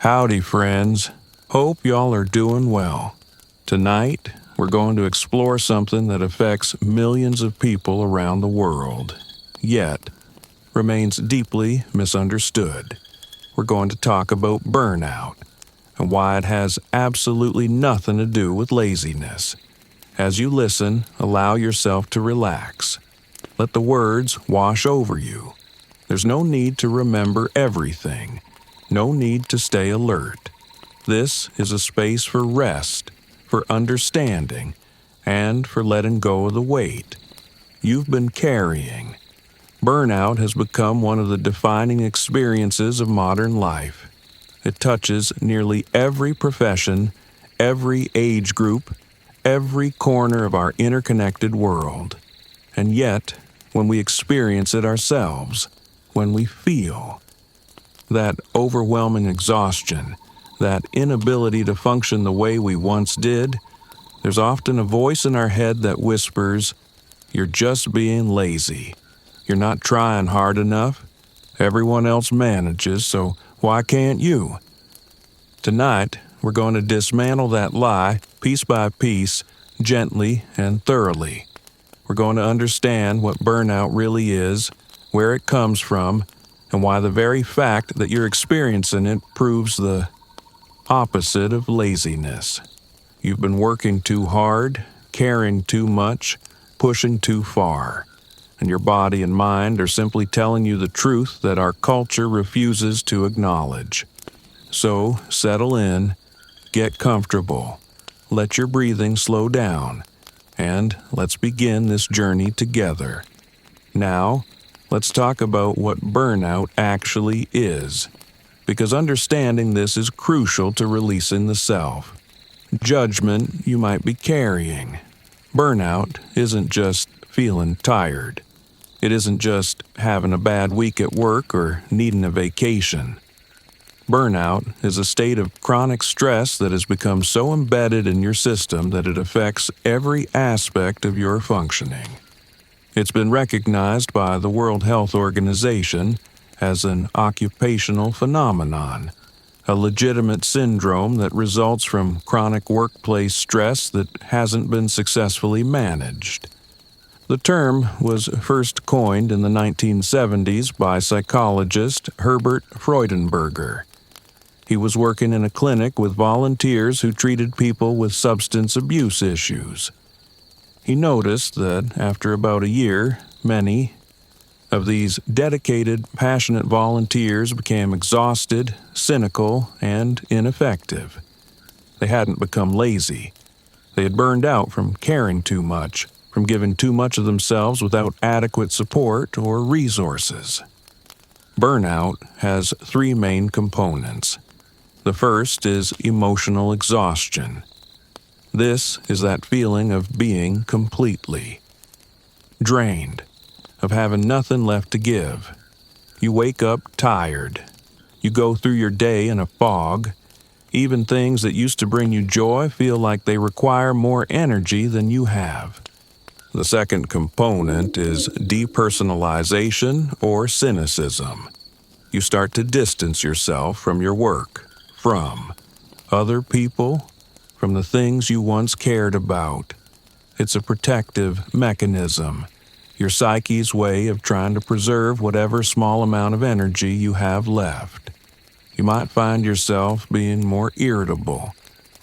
Howdy, friends. Hope y'all are doing well. Tonight, we're going to explore something that affects millions of people around the world, yet remains deeply misunderstood. We're going to talk about burnout and why it has absolutely nothing to do with laziness. As you listen, allow yourself to relax. Let the words wash over you. There's no need to remember everything. No need to stay alert. This is a space for rest, for understanding, and for letting go of the weight you've been carrying. Burnout has become one of the defining experiences of modern life. It touches nearly every profession, every age group, every corner of our interconnected world. And yet, when we experience it ourselves, when we feel that overwhelming exhaustion, that inability to function the way we once did, there's often a voice in our head that whispers, "You're just being lazy. You're not trying hard enough. Everyone else manages, so why can't you?" Tonight, we're going to dismantle that lie piece by piece, gently and thoroughly. We're going to understand what burnout really is, where it comes from, and why the very fact that you're experiencing it proves the opposite of laziness. You've been working too hard, caring too much, pushing too far, and your body and mind are simply telling you the truth that our culture refuses to acknowledge. So, settle in, get comfortable, let your breathing slow down, and let's begin this journey together. Now, let's talk about what burnout actually is, because understanding this is crucial to releasing the self. Judgment you might be carrying. Burnout isn't just feeling tired. It isn't just having a bad week at work or needing a vacation. Burnout is a state of chronic stress that has become so embedded in your system that it affects every aspect of your functioning. It's been recognized by the World Health Organization as an occupational phenomenon, a legitimate syndrome that results from chronic workplace stress that hasn't been successfully managed. The term was first coined in the 1970s by psychologist Herbert Freudenberger. He was working in a clinic with volunteers who treated people with substance abuse issues. He noticed that after about a year, many of these dedicated, passionate volunteers became exhausted, cynical, and ineffective. They hadn't become lazy. They had burned out from caring too much, from giving too much of themselves without adequate support or resources. Burnout has three main components. The first is emotional exhaustion. This is that feeling of being completely drained, of having nothing left to give. You wake up tired. You go through your day in a fog. Even things that used to bring you joy feel like they require more energy than you have. The second component is depersonalization or cynicism. You start to distance yourself from your work, from other people, from the things you once cared about. It's a protective mechanism, your psyche's way of trying to preserve whatever small amount of energy you have left. You might find yourself being more irritable,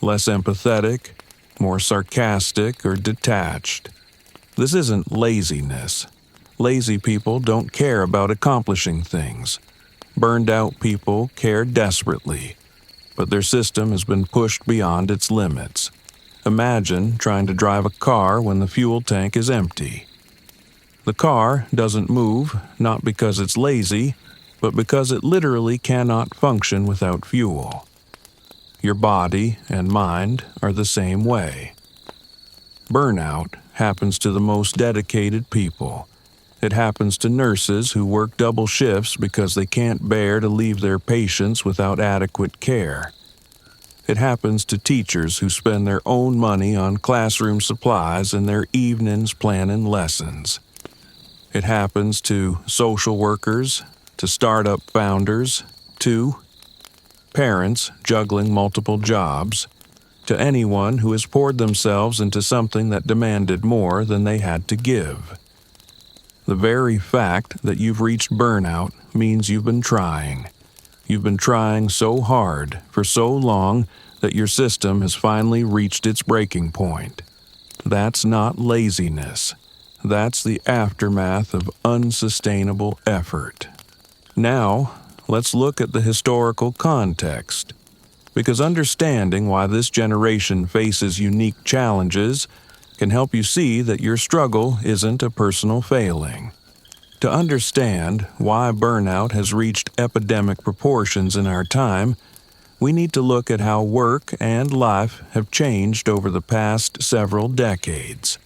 less empathetic, more sarcastic or detached. This isn't laziness. Lazy people don't care about accomplishing things. Burned out people care desperately, but their system has been pushed beyond its limits. Imagine trying to drive a car when the fuel tank is empty. The car doesn't move, not because it's lazy, but because it literally cannot function without fuel. Your body and mind are the same way. Burnout happens to the most dedicated people. It happens to nurses who work double shifts because they can't bear to leave their patients without adequate care. It happens to teachers who spend their own money on classroom supplies and their evenings planning lessons. It happens to social workers, to startup founders, to parents juggling multiple jobs, to anyone who has poured themselves into something that demanded more than they had to give. The very fact that you've reached burnout means you've been trying. You've been trying so hard for so long that your system has finally reached its breaking point. That's not laziness. That's the aftermath of unsustainable effort. Now, let's look at the historical context, because understanding why this generation faces unique challenges can help you see that your struggle isn't a personal failing. To understand why burnout has reached epidemic proportions in our time, we need to look at how work and life have changed over the past several decades.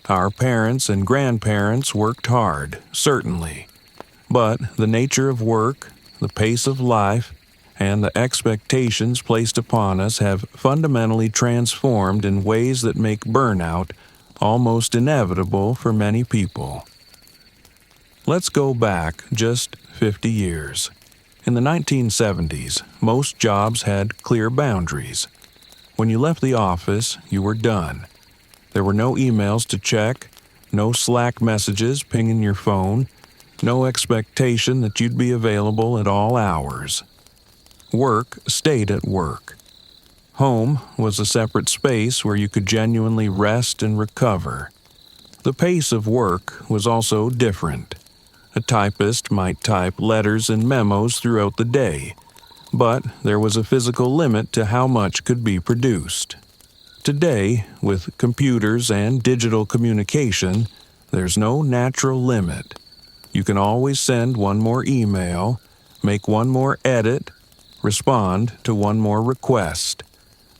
Our parents and grandparents worked hard, certainly, but the nature of work, the pace of life, and the expectations placed upon us have fundamentally transformed in ways that make burnout almost inevitable for many people. Let's go back just 50 years. In the 1970s, most jobs had clear boundaries. When you left the office, you were done. There were no emails to check, no Slack messages pinging your phone, no expectation that you'd be available at all hours. Work stayed at work. Home was a separate space where you could genuinely rest and recover. The pace of work was also different. A typist might type letters and memos throughout the day, but there was a physical limit to how much could be produced. Today, with computers and digital communication, there's no natural limit. You can always send one more email, make one more edit, respond to one more request.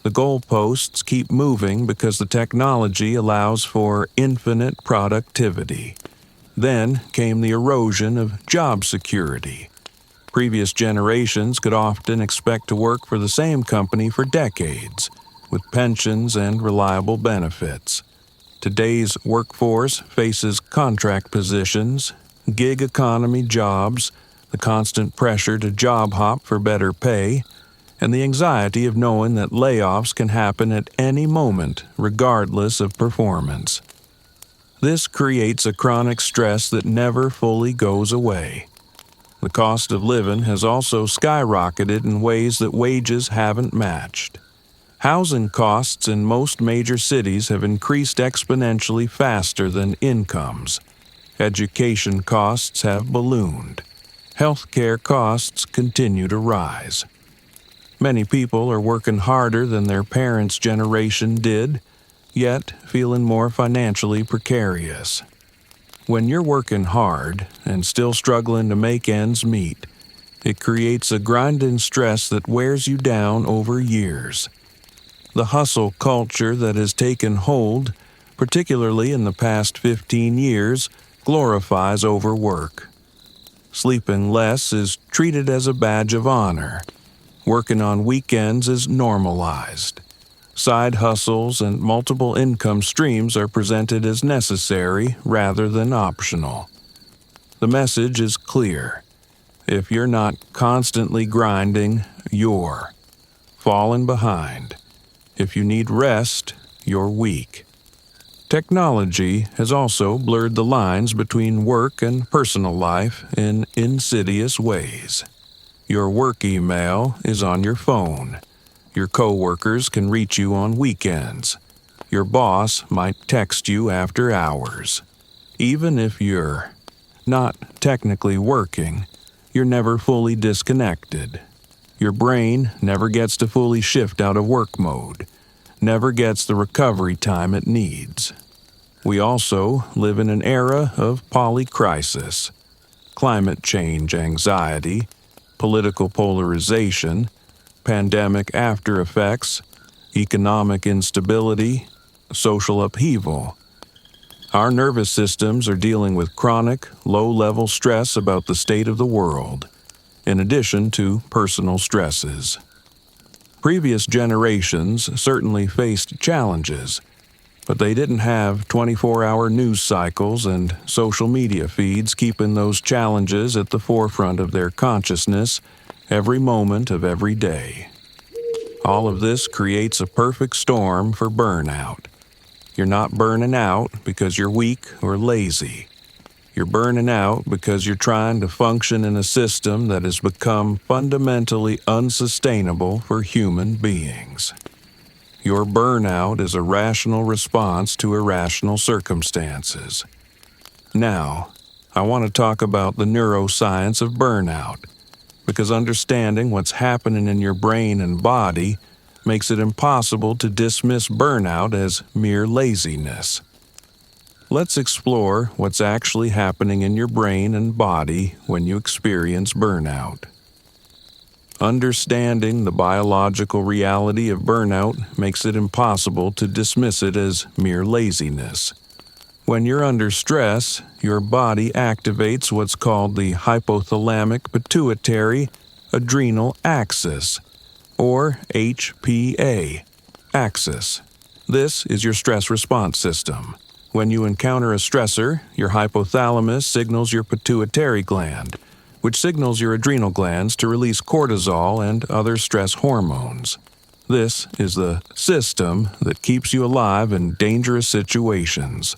The goalposts keep moving because the technology allows for infinite productivity. Then came the erosion of job security. Previous generations could often expect to work for the same company for decades, with pensions and reliable benefits. Today's workforce faces contract positions, gig economy jobs, the constant pressure to job hop for better pay, and the anxiety of knowing that layoffs can happen at any moment, regardless of performance. This creates a chronic stress that never fully goes away. The cost of living has also skyrocketed in ways that wages haven't matched. Housing costs in most major cities have increased exponentially faster than incomes. Education costs have ballooned. Healthcare costs continue to rise. Many people are working harder than their parents' generation did, yet feeling more financially precarious. When you're working hard and still struggling to make ends meet, it creates a grinding stress that wears you down over years. The hustle culture that has taken hold, particularly in the past 15 years, glorifies overwork. Sleeping less is treated as a badge of honor. Working on weekends is normalized. Side hustles and multiple income streams are presented as necessary rather than optional. The message is clear. If you're not constantly grinding, you're falling behind. If you need rest, you're weak. Technology has also blurred the lines between work and personal life in insidious ways. Your work email is on your phone. Your coworkers can reach you on weekends. Your boss might text you after hours. Even if you're not technically working, you're never fully disconnected. Your brain never gets to fully shift out of work mode, never gets the recovery time it needs. We also live in an era of polycrisis, climate change anxiety, political polarization, pandemic after effects, economic instability, social upheaval. Our nervous systems are dealing with chronic, low-level stress about the state of the world, in addition to personal stresses. Previous generations certainly faced challenges, but they didn't have 24-hour news cycles and social media feeds keeping those challenges at the forefront of their consciousness every moment of every day. All of this creates a perfect storm for burnout. You're not burning out because you're weak or lazy. You're burning out because you're trying to function in a system that has become fundamentally unsustainable for human beings. Your burnout is a rational response to irrational circumstances. Now, I want to talk about the neuroscience of burnout, because understanding what's happening in your brain and body makes it impossible to dismiss burnout as mere laziness. Let's explore what's actually happening in your brain and body when you experience burnout. Understanding the biological reality of burnout makes it impossible to dismiss it as mere laziness. When you're under stress, your body activates what's called the hypothalamic pituitary adrenal axis, or HPA axis. This is your stress response system. When you encounter a stressor, your hypothalamus signals your pituitary gland, which signals your adrenal glands to release cortisol and other stress hormones. This is the system that keeps you alive in dangerous situations.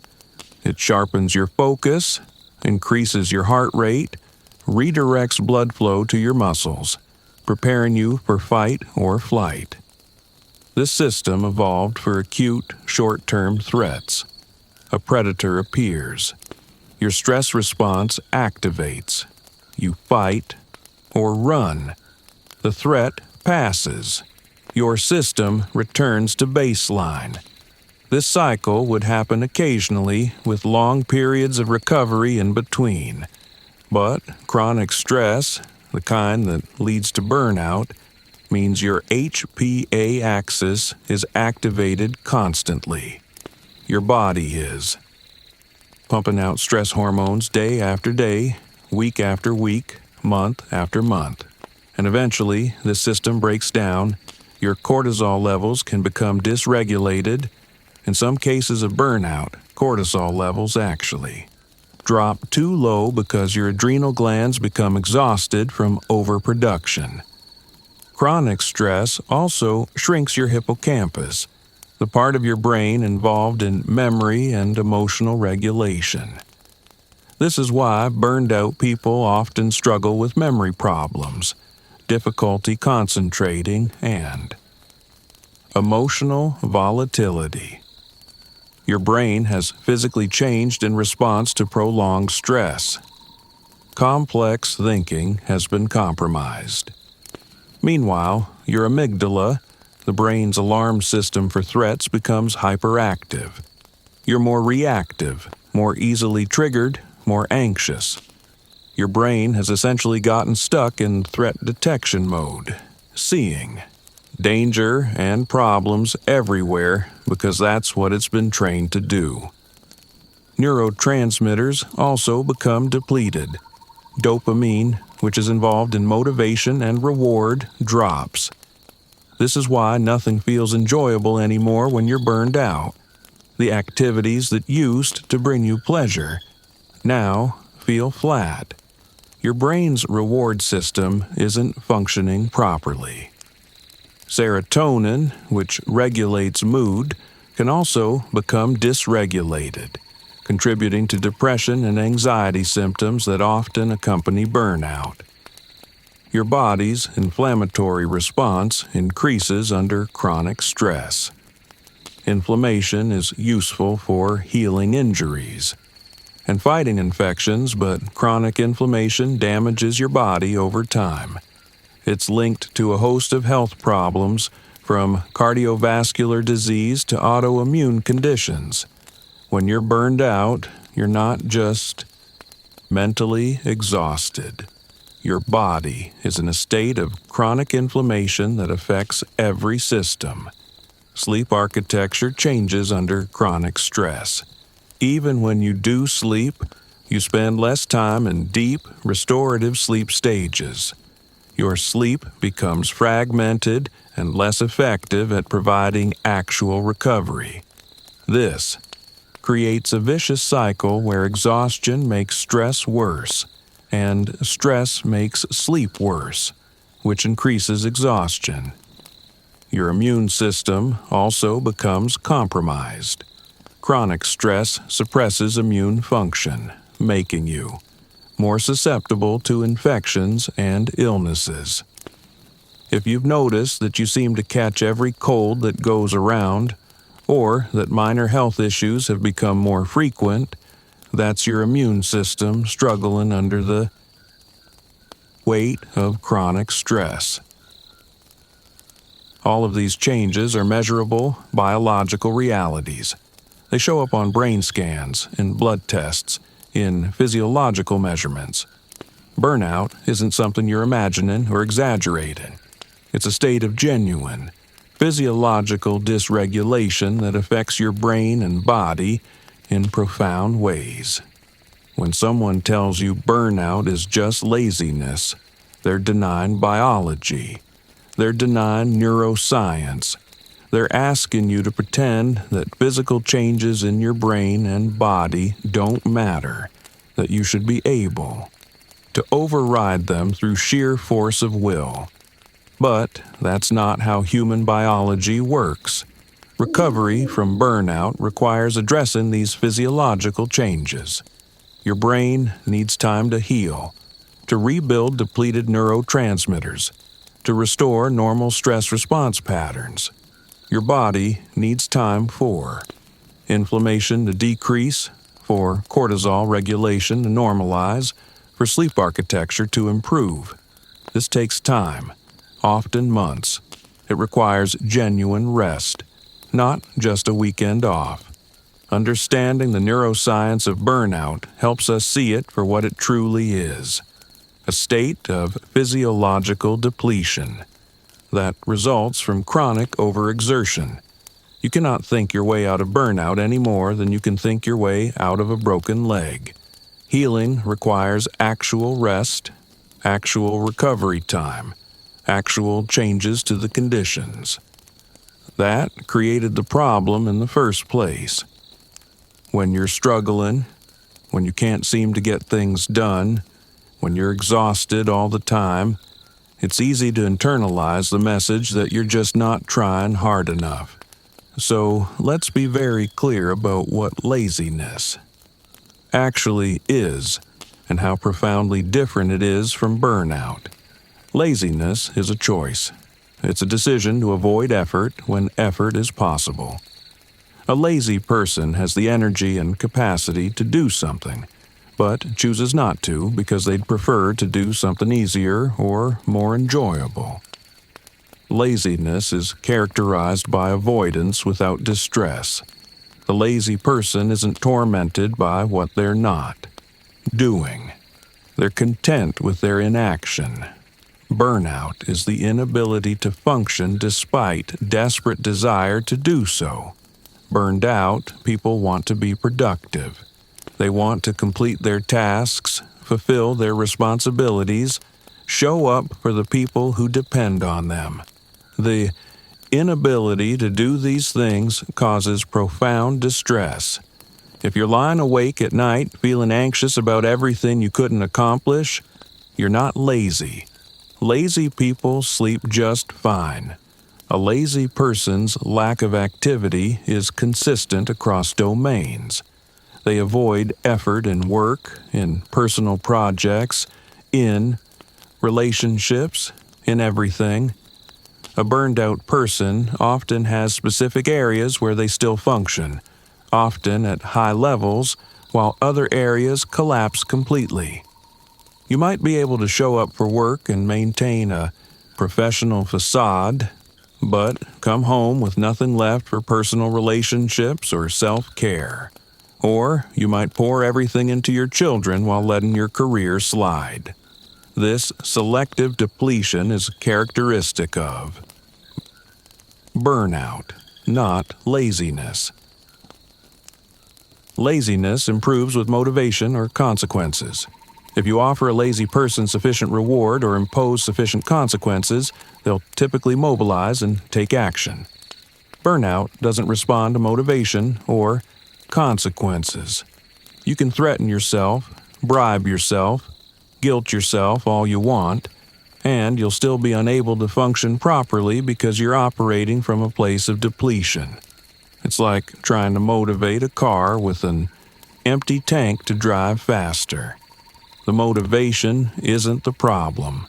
It sharpens your focus, increases your heart rate, redirects blood flow to your muscles, preparing you for fight or flight. This system evolved for acute, short-term threats. A predator appears. Your stress response activates. You fight or run. The threat passes. Your system returns to baseline. This cycle would happen occasionally, with long periods of recovery in between. But chronic stress, the kind that leads to burnout, means your HPA axis is activated constantly. Your body is pumping out stress hormones day after day, week after week, month after month. And eventually, the system breaks down. Your cortisol levels can become dysregulated. In some cases of burnout, cortisol levels actually drop too low because your adrenal glands become exhausted from overproduction. Chronic stress also shrinks your hippocampus, the part of your brain involved in memory and emotional regulation. This is why burned-out people often struggle with memory problems, difficulty concentrating, and emotional volatility. Your brain has physically changed in response to prolonged stress. Complex thinking has been compromised. Meanwhile, your amygdala, the brain's alarm system for threats, becomes hyperactive. You're more reactive, more easily triggered, more anxious. Your brain has essentially gotten stuck in threat detection mode, seeing danger and problems everywhere because that's what it's been trained to do. Neurotransmitters also become depleted. Dopamine, which is involved in motivation and reward, drops. This is why nothing feels enjoyable anymore when you're burned out. The activities that used to bring you pleasure now feel flat. Your brain's reward system isn't functioning properly. Serotonin, which regulates mood, can also become dysregulated, contributing to depression and anxiety symptoms that often accompany burnout. Your body's inflammatory response increases under chronic stress. Inflammation is useful for healing injuries and fighting infections, but chronic inflammation damages your body over time. It's linked to a host of health problems, from cardiovascular disease to autoimmune conditions. When you're burned out, you're not just mentally exhausted. Your body is in a state of chronic inflammation that affects every system. Sleep architecture changes under chronic stress. Even when you do sleep, you spend less time in deep, restorative sleep stages. Your sleep becomes fragmented and less effective at providing actual recovery. This creates a vicious cycle where exhaustion makes stress worse, and stress makes sleep worse, which increases exhaustion. Your immune system also becomes compromised. Chronic stress suppresses immune function, making you more susceptible to infections and illnesses. If you've noticed that you seem to catch every cold that goes around, or that minor health issues have become more frequent, that's your immune system struggling under the weight of chronic stress. All of these changes are measurable biological realities. They show up on brain scans, in blood tests, in physiological measurements. Burnout isn't something you're imagining or exaggerating. It's a state of genuine, physiological dysregulation that affects your brain and body in profound ways. When someone tells you burnout is just laziness, they're denying biology. They're denying neuroscience. They're asking you to pretend that physical changes in your brain and body don't matter, that you should be able to override them through sheer force of will. But that's not how human biology works. Recovery from burnout requires addressing these physiological changes. Your brain needs time to heal, to rebuild depleted neurotransmitters, to restore normal stress response patterns. Your body needs time for inflammation to decrease, for cortisol regulation to normalize, for sleep architecture to improve. This takes time, often months. It requires genuine rest, not just a weekend off. Understanding the neuroscience of burnout helps us see it for what it truly is, a state of physiological depletion that results from chronic overexertion. You cannot think your way out of burnout any more than you can think your way out of a broken leg. Healing requires actual rest, actual recovery time, actual changes to the conditions. That created the problem in the first place. When you're struggling, when you can't seem to get things done, when you're exhausted all the time, it's easy to internalize the message that you're just not trying hard enough. So let's be very clear about what laziness actually is and how profoundly different it is from burnout. Laziness is a choice. It's a decision to avoid effort when effort is possible. A lazy person has the energy and capacity to do something, but chooses not to because they'd prefer to do something easier or more enjoyable. Laziness is characterized by avoidance without distress. The lazy person isn't tormented by what they're not doing. They're content with their inaction. Burnout is the inability to function despite desperate desire to do so. Burned out, people want to be productive. They want to complete their tasks, fulfill their responsibilities, show up for the people who depend on them. The inability to do these things causes profound distress. If you're lying awake at night feeling anxious about everything you couldn't accomplish, you're not lazy. Lazy people sleep just fine. A lazy person's lack of activity is consistent across domains. They avoid effort in work, in personal projects, in relationships, in everything. A burned-out person often has specific areas where they still function, often at high levels, while other areas collapse completely. You might be able to show up for work and maintain a professional facade, but come home with nothing left for personal relationships or self-care. Or you might pour everything into your children while letting your career slide. This selective depletion is characteristic of burnout, not laziness. Laziness improves with motivation or consequences. If you offer a lazy person sufficient reward or impose sufficient consequences, they'll typically mobilize and take action. Burnout doesn't respond to motivation or consequences. You can threaten yourself, bribe yourself, guilt yourself all you want, And you'll still be unable to function properly because you're operating from a place of depletion. It's like trying to motivate a car with an empty tank to drive faster. The motivation isn't the problem.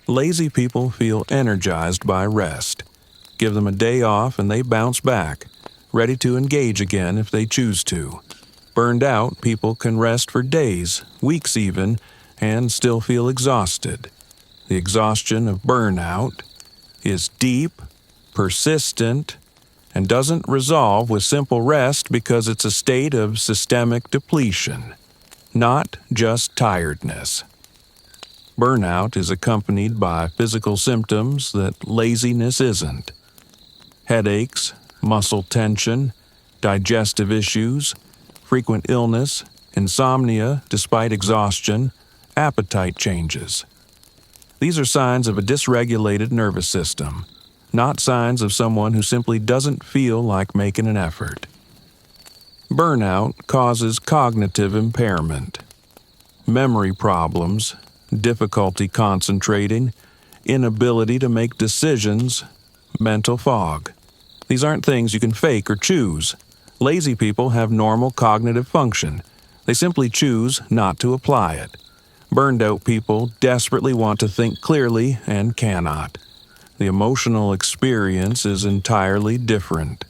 Lazy people feel energized by rest. Give them a day off and they bounce back, ready to engage again if they choose to. Burned out people can rest for days, weeks even, and still feel exhausted. The exhaustion of burnout is deep, persistent, and doesn't resolve with simple rest because it's a state of systemic depletion, not just tiredness. Burnout is accompanied by physical symptoms that laziness isn't. Headaches, muscle tension, digestive issues, frequent illness, insomnia despite exhaustion, appetite changes. These are signs of a dysregulated nervous system, not signs of someone who simply doesn't feel like making an effort. Burnout causes cognitive impairment, memory problems, difficulty concentrating, inability to make decisions, mental fog. These aren't things you can fake or choose. Lazy people have normal cognitive function. They simply choose not to apply it. Burned-out people desperately want to think clearly and cannot. The emotional experience is entirely different.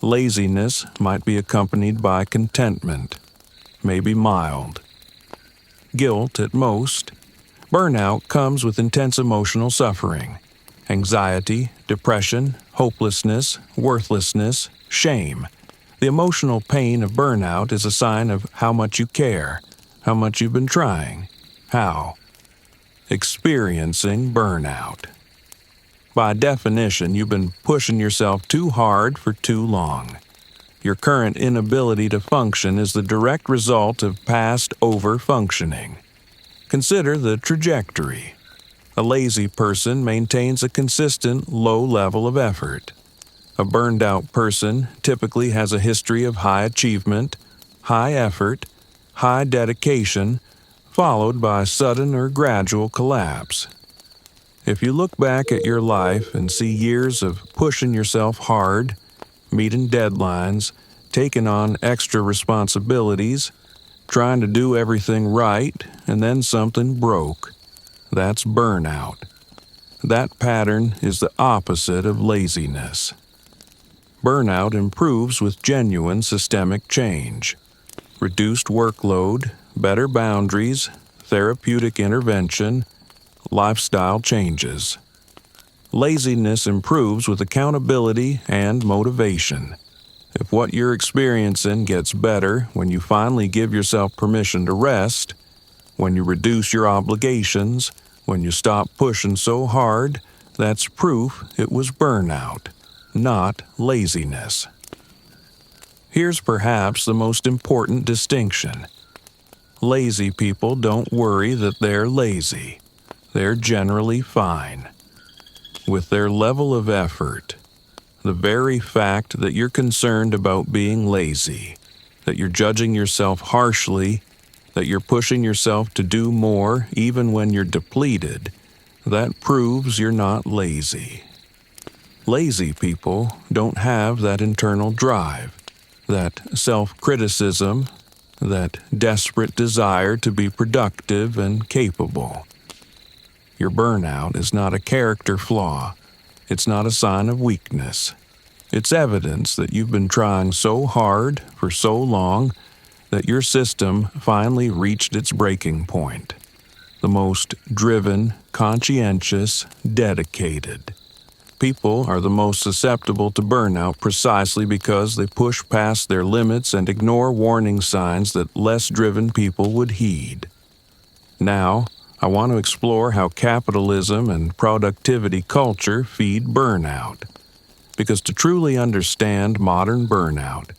Laziness might be accompanied by contentment, maybe mild. Guilt at most. Burnout comes with intense emotional suffering. Anxiety, depression, hopelessness, worthlessness, shame. The emotional pain of burnout is a sign of how much you care, how much you've been trying, how. Experiencing burnout. By definition, you've been pushing yourself too hard for too long. Your current inability to function is the direct result of past over-functioning. Consider the trajectory. A lazy person maintains a consistent low level of effort. A burned-out person typically has a history of high achievement, high effort, high dedication, followed by sudden or gradual collapse. If you look back at your life and see years of pushing yourself hard, meeting deadlines, taking on extra responsibilities, trying to do everything right, and then something broke, that's burnout. That pattern is the opposite of laziness. Burnout improves with genuine systemic change. Reduced workload, better boundaries, therapeutic intervention, lifestyle changes. Laziness improves with accountability and motivation. If what you're experiencing gets better when you finally give yourself permission to rest, when you reduce your obligations, when you stop pushing so hard, that's proof it was burnout, not laziness. Here's perhaps the most important distinction. Lazy people don't worry that they're lazy. They're generally fine. With their level of effort, the very fact that you're concerned about being lazy, that you're judging yourself harshly, that you're pushing yourself to do more even when you're depleted, that proves you're not lazy. Lazy people don't have that internal drive, that self-criticism, that desperate desire to be productive and capable. Your burnout is not a character flaw. It's not a sign of weakness. It's evidence that you've been trying so hard for so long that your system finally reached its breaking point. The most driven, conscientious, dedicated. People are the most susceptible to burnout precisely because they push past their limits and ignore warning signs that less driven people would heed. Now, I want to explore how capitalism and productivity culture feed burnout. Because to truly understand modern burnout,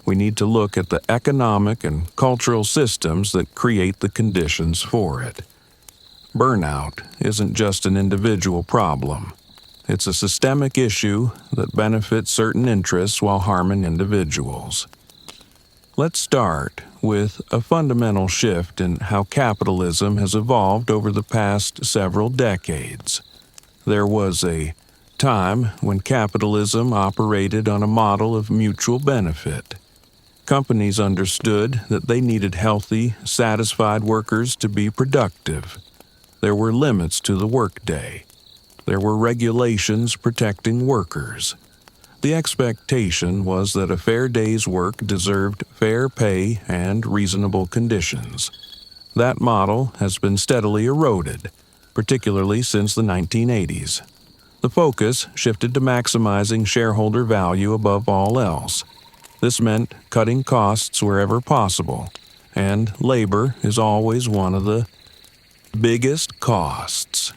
we need to look at the economic and cultural systems that create the conditions for it. Burnout isn't just an individual problem. It's a systemic issue that benefits certain interests while harming individuals. Let's start with a fundamental shift in how capitalism has evolved over the past several decades. There was a time when capitalism operated on a model of mutual benefit. Companies understood that they needed healthy, satisfied workers to be productive. There were limits to the workday. There were regulations protecting workers. The expectation was that a fair day's work deserved fair pay and reasonable conditions. That model has been steadily eroded, particularly since the 1980s. The focus shifted to maximizing shareholder value above all else. This meant cutting costs wherever possible, and labor is always one of the biggest costs.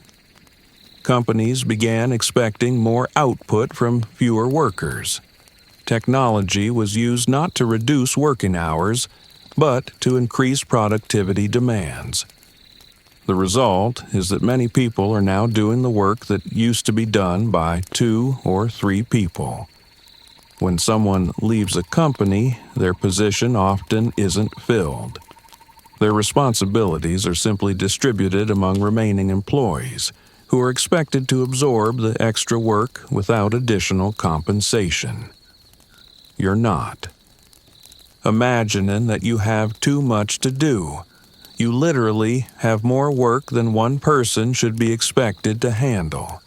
Companies began expecting more output from fewer workers. Technology was used not to reduce working hours, but to increase productivity demands. The result is that many people are now doing the work that used to be done by 2 or 3 people. When someone leaves a company, their position often isn't filled. Their responsibilities are simply distributed among remaining employees, who are expected to absorb the extra work without additional compensation. You're not. Imagining that you have too much to do. You literally have more work than one person should be expected to handle.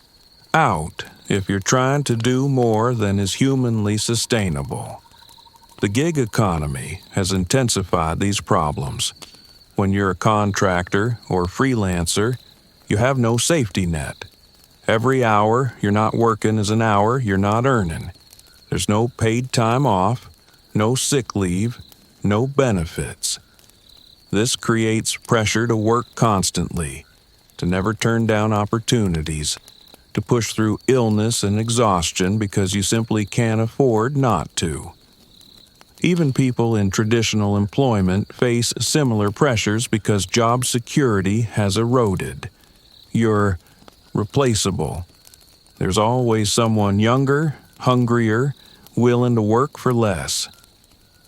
Out if you're trying to do more than is humanly sustainable. The gig economy has intensified these problems. When you're a contractor or freelancer, you have no safety net. Every hour you're not working is an hour you're not earning. There's no paid time off, no sick leave, no benefits. This creates pressure to work constantly, to never turn down opportunities, to push through illness and exhaustion because you simply can't afford not to. Even people in traditional employment face similar pressures because job security has eroded. You're replaceable. There's always someone younger, hungrier, willing to work for less.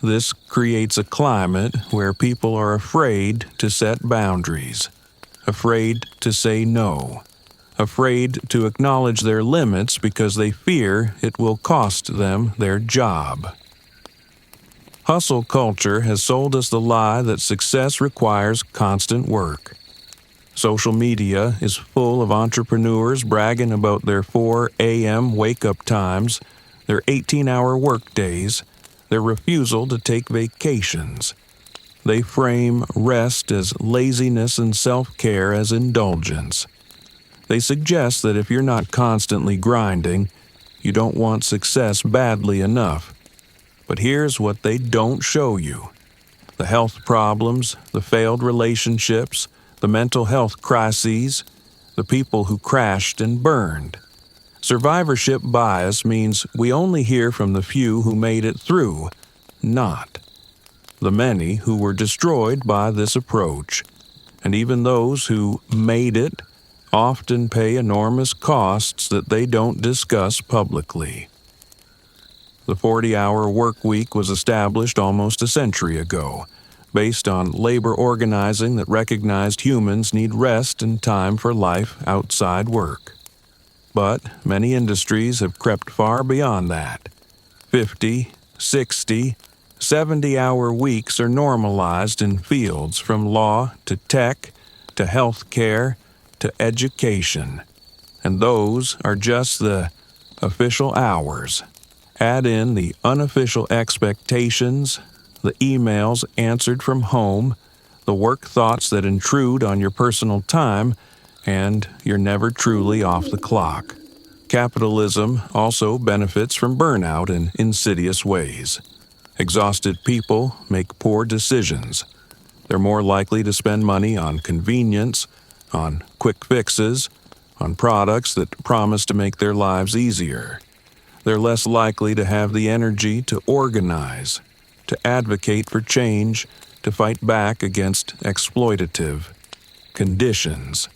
This creates a climate where people are afraid to set boundaries, afraid to say no, afraid to acknowledge their limits because they fear it will cost them their job. Hustle culture has sold us the lie that success requires constant work. Social media is full of entrepreneurs bragging about their 4 a.m. wake-up times, their 18-hour workdays, their refusal to take vacations. They frame rest as laziness and self-care as indulgence. They suggest that if you're not constantly grinding, you don't want success badly enough. But here's what they don't show you. The health problems, the failed relationships, the mental health crises, the people who crashed and burned. Survivorship bias means we only hear from the few who made it through, not the many who were destroyed by this approach. And even those who made it often pay enormous costs that they don't discuss publicly. The 40-hour work week was established almost a century ago, based on labor organizing that recognized humans need rest and time for life outside work. But many industries have crept far beyond that. 50, 60, 70-hour weeks are normalized in fields from law to tech to healthcare to education. And those are just the official hours. Add in the unofficial expectations, the emails answered from home, the work thoughts that intrude on your personal time, and you're never truly off the clock. Capitalism also benefits from burnout in insidious ways. Exhausted people make poor decisions. They're more likely to spend money on convenience, on quick fixes, on products that promise to make their lives easier. They're less likely to have the energy to organize, to advocate for change, to fight back against exploitative conditions.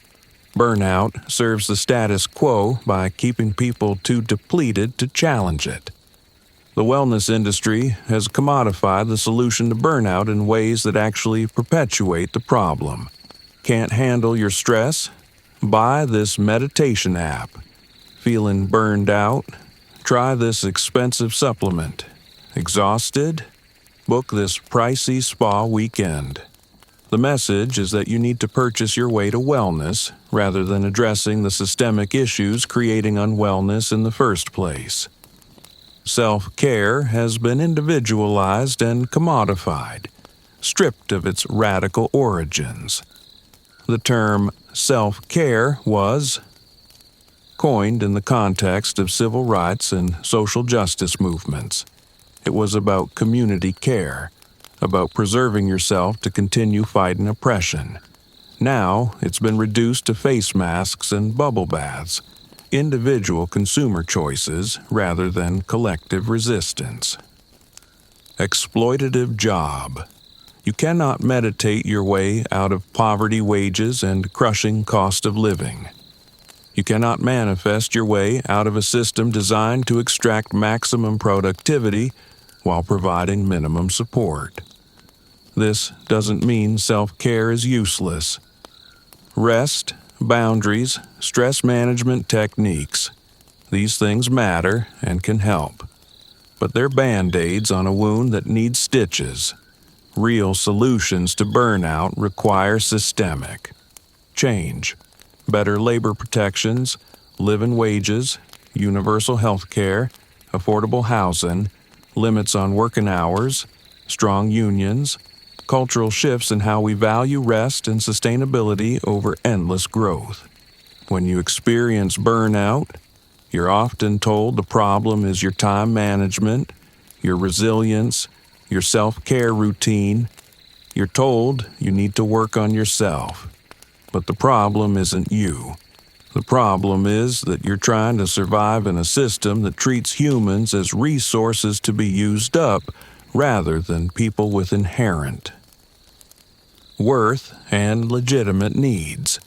Burnout serves the status quo by keeping people too depleted to challenge it. The wellness industry has commodified the solution to burnout in ways that actually perpetuate the problem. Can't handle your stress? Buy this meditation app. Feeling burned out? Try this expensive supplement. Exhausted? Book this pricey spa weekend. The message is that you need to purchase your way to wellness rather than addressing the systemic issues creating unwellness in the first place. Self-care has been individualized and commodified, stripped of its radical origins. The term self-care was coined in the context of civil rights and social justice movements. It was about community care, about preserving yourself to continue fighting oppression. Now, it's been reduced to face masks and bubble baths, individual consumer choices rather than collective resistance. Exploitative job. You cannot meditate your way out of poverty wages and crushing cost of living. You cannot manifest your way out of a system designed to extract maximum productivity while providing minimum support. This doesn't mean self-care is useless. Rest, boundaries, stress management techniques. These things matter and can help. But they're band-aids on a wound that needs stitches. Real solutions to burnout require systemic change. Better labor protections, living wages, universal health care, affordable housing, limits on working hours, strong unions, cultural shifts in how we value rest and sustainability over endless growth. When you experience burnout, you're often told the problem is your time management, your resilience, your self-care routine. You're told you need to work on yourself. But the problem isn't you. The problem is that you're trying to survive in a system that treats humans as resources to be used up rather than people with inherent worth and legitimate needs.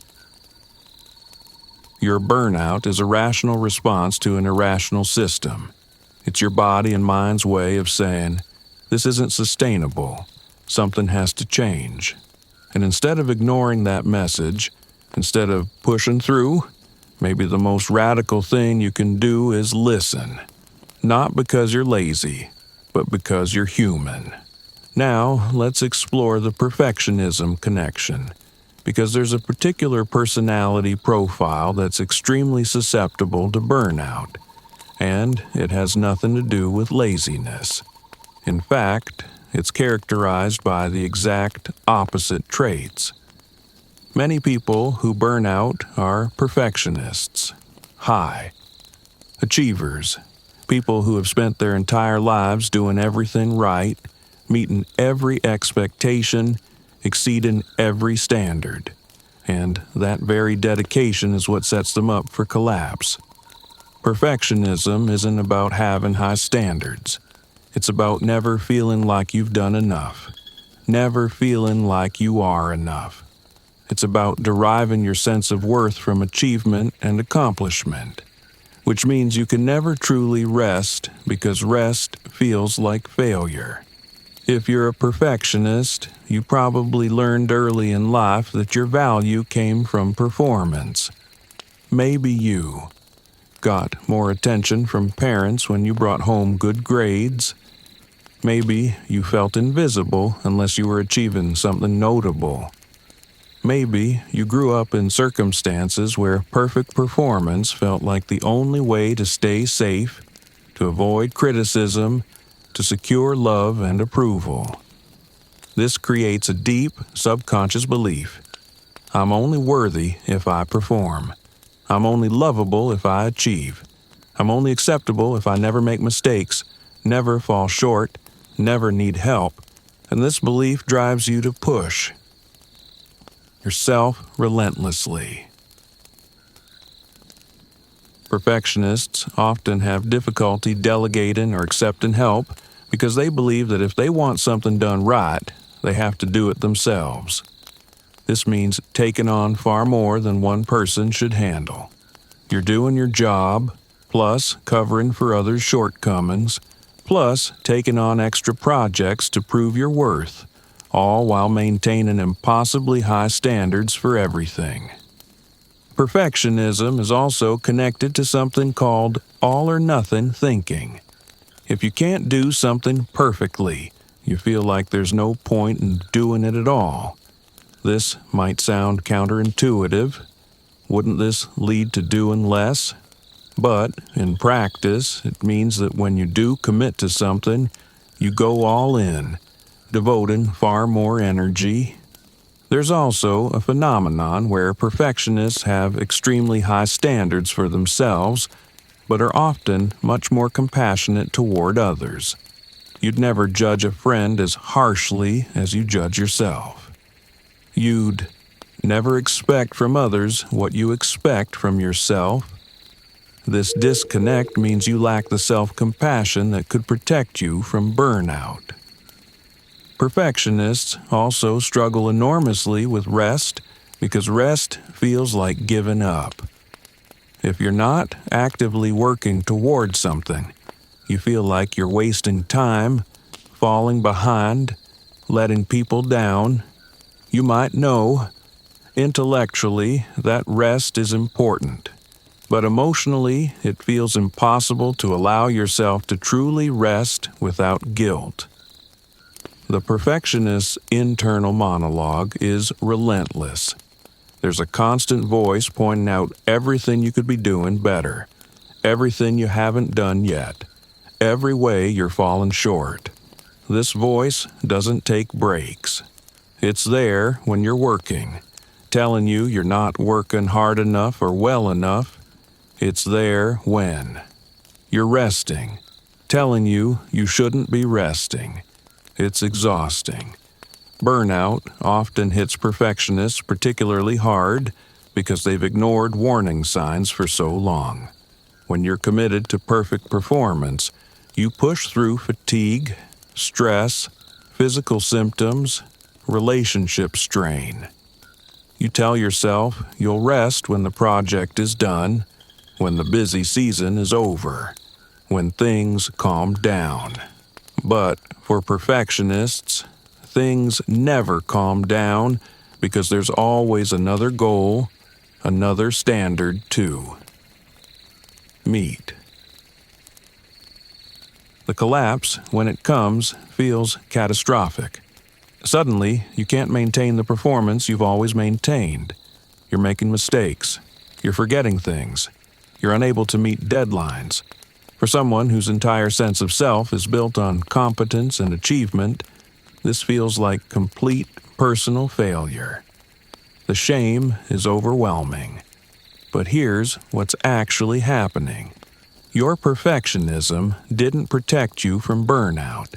Your burnout is a rational response to an irrational system. It's your body and mind's way of saying, this isn't sustainable. Something has to change. And instead of ignoring that message, instead of pushing through, maybe the most radical thing you can do is listen. Not because you're lazy, but because you're human. Now, let's explore the perfectionism connection, because there's a particular personality profile that's extremely susceptible to burnout, and it has nothing to do with laziness. In fact, it's characterized by the exact opposite traits. Many people who burn out are perfectionists, high achievers, people who have spent their entire lives doing everything right, meeting every expectation, exceeding every standard. And that very dedication is what sets them up for collapse. Perfectionism isn't about having high standards. It's about never feeling like you've done enough, never feeling like you are enough. It's about deriving your sense of worth from achievement and accomplishment, which means you can never truly rest because rest feels like failure. If you're a perfectionist, you probably learned early in life that your value came from performance. Maybe you got more attention from parents when you brought home good grades. Maybe you felt invisible unless you were achieving something notable. Maybe you grew up in circumstances where perfect performance felt like the only way to stay safe, to avoid criticism, to secure love and approval. This creates a deep, subconscious belief. I'm only worthy if I perform. I'm only lovable if I achieve. I'm only acceptable if I never make mistakes, never fall short, never need help. And this belief drives you to push yourself relentlessly. Perfectionists often have difficulty delegating or accepting help because they believe that if they want something done right, they have to do it themselves. This means taking on far more than one person should handle. You're doing your job, plus covering for others' shortcomings, plus taking on extra projects to prove your worth, all while maintaining impossibly high standards for everything. Perfectionism is also connected to something called all-or-nothing thinking. If you can't do something perfectly, you feel like there's no point in doing it at all. This might sound counterintuitive. Wouldn't this lead to doing less? But in practice, it means that when you do commit to something, you go all in, devoting far more energy. There's also a phenomenon where perfectionists have extremely high standards for themselves, but are often much more compassionate toward others. You'd never judge a friend as harshly as you judge yourself. You'd never expect from others what you expect from yourself. This disconnect means you lack the self-compassion that could protect you from burnout. Perfectionists also struggle enormously with rest because rest feels like giving up. If you're not actively working toward something, you feel like you're wasting time, falling behind, letting people down. You might know, intellectually, that rest is important, but emotionally, it feels impossible to allow yourself to truly rest without guilt. The perfectionist's internal monologue is relentless. There's a constant voice pointing out everything you could be doing better, everything you haven't done yet, every way you're falling short. This voice doesn't take breaks. It's there when you're working, telling you you're not working hard enough or well enough. It's there when you're resting, telling you you shouldn't be resting. It's exhausting. Burnout often hits perfectionists particularly hard because they've ignored warning signs for so long. When you're committed to perfect performance, you push through fatigue, stress, physical symptoms, relationship strain. You tell yourself you'll rest when the project is done, when the busy season is over, when things calm down. But for perfectionists, things never calm down because there's always another goal, another standard to meet. The collapse, when it comes, feels catastrophic. Suddenly, you can't maintain the performance you've always maintained. You're making mistakes. You're forgetting things. You're unable to meet deadlines. For someone whose entire sense of self is built on competence and achievement, this feels like complete personal failure. The shame is overwhelming. But here's what's actually happening. Your perfectionism didn't protect you from burnout.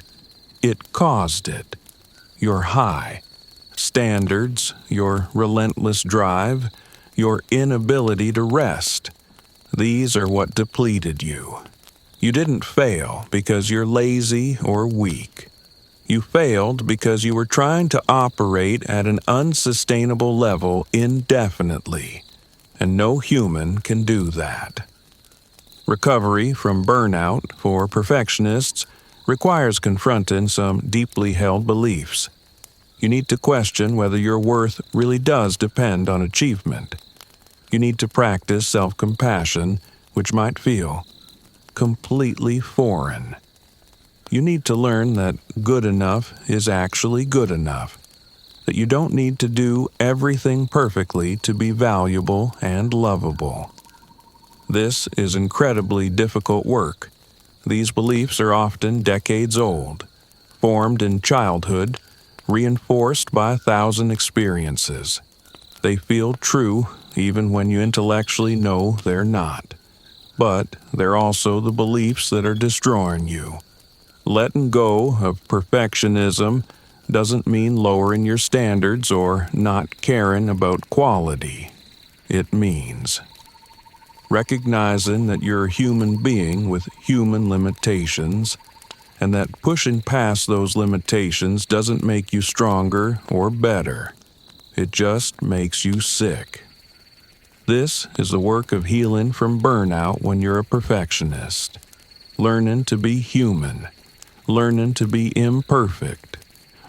It caused it. Your high standards, your relentless drive, your inability to rest. These are what depleted you. You didn't fail because you're lazy or weak. You failed because you were trying to operate at an unsustainable level indefinitely, and no human can do that. Recovery from burnout for perfectionists requires confronting some deeply held beliefs. You need to question whether your worth really does depend on achievement. You need to practice self-compassion, which might feel completely foreign. You need to learn that good enough is actually good enough, that you don't need to do everything perfectly to be valuable and lovable. This is incredibly difficult work. These beliefs are often decades old, formed in childhood, reinforced by 1,000 experiences. They feel true even when you intellectually know they're not. But they're also the beliefs that are destroying you. Letting go of perfectionism doesn't mean lowering your standards or not caring about quality. It means recognizing that you're a human being with human limitations, and that pushing past those limitations doesn't make you stronger or better. It just makes you sick. This is the work of healing from burnout when you're a perfectionist. Learning to be human, learning to be imperfect,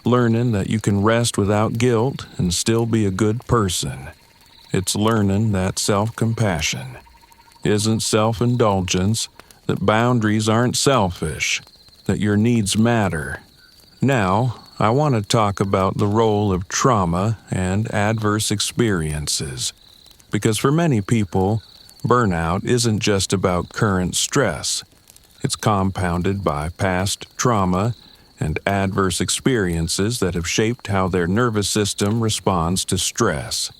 learning that you can rest without guilt and still be a good person. It's learning that self-compassion isn't self-indulgence, that boundaries aren't selfish, that your needs matter. Now, I want to talk about the role of trauma and adverse experiences, because for many people, burnout isn't just about current stress. It's compounded by past trauma and adverse experiences that have shaped how their nervous system responds to stress.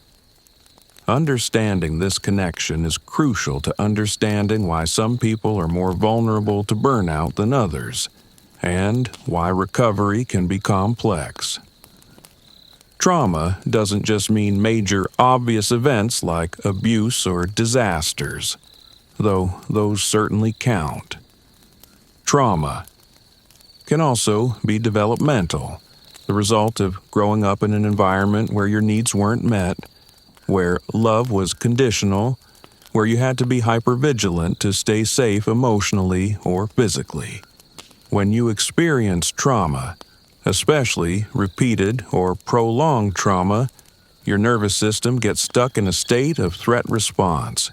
Understanding this connection is crucial to understanding why some people are more vulnerable to burnout than others, and why recovery can be complex. Trauma doesn't just mean major obvious events like abuse or disasters, though those certainly count. Trauma can also be developmental, the result of growing up in an environment where your needs weren't met, where love was conditional, where you had to be hypervigilant to stay safe emotionally or physically. When you experience trauma, especially repeated or prolonged trauma, your nervous system gets stuck in a state of threat response.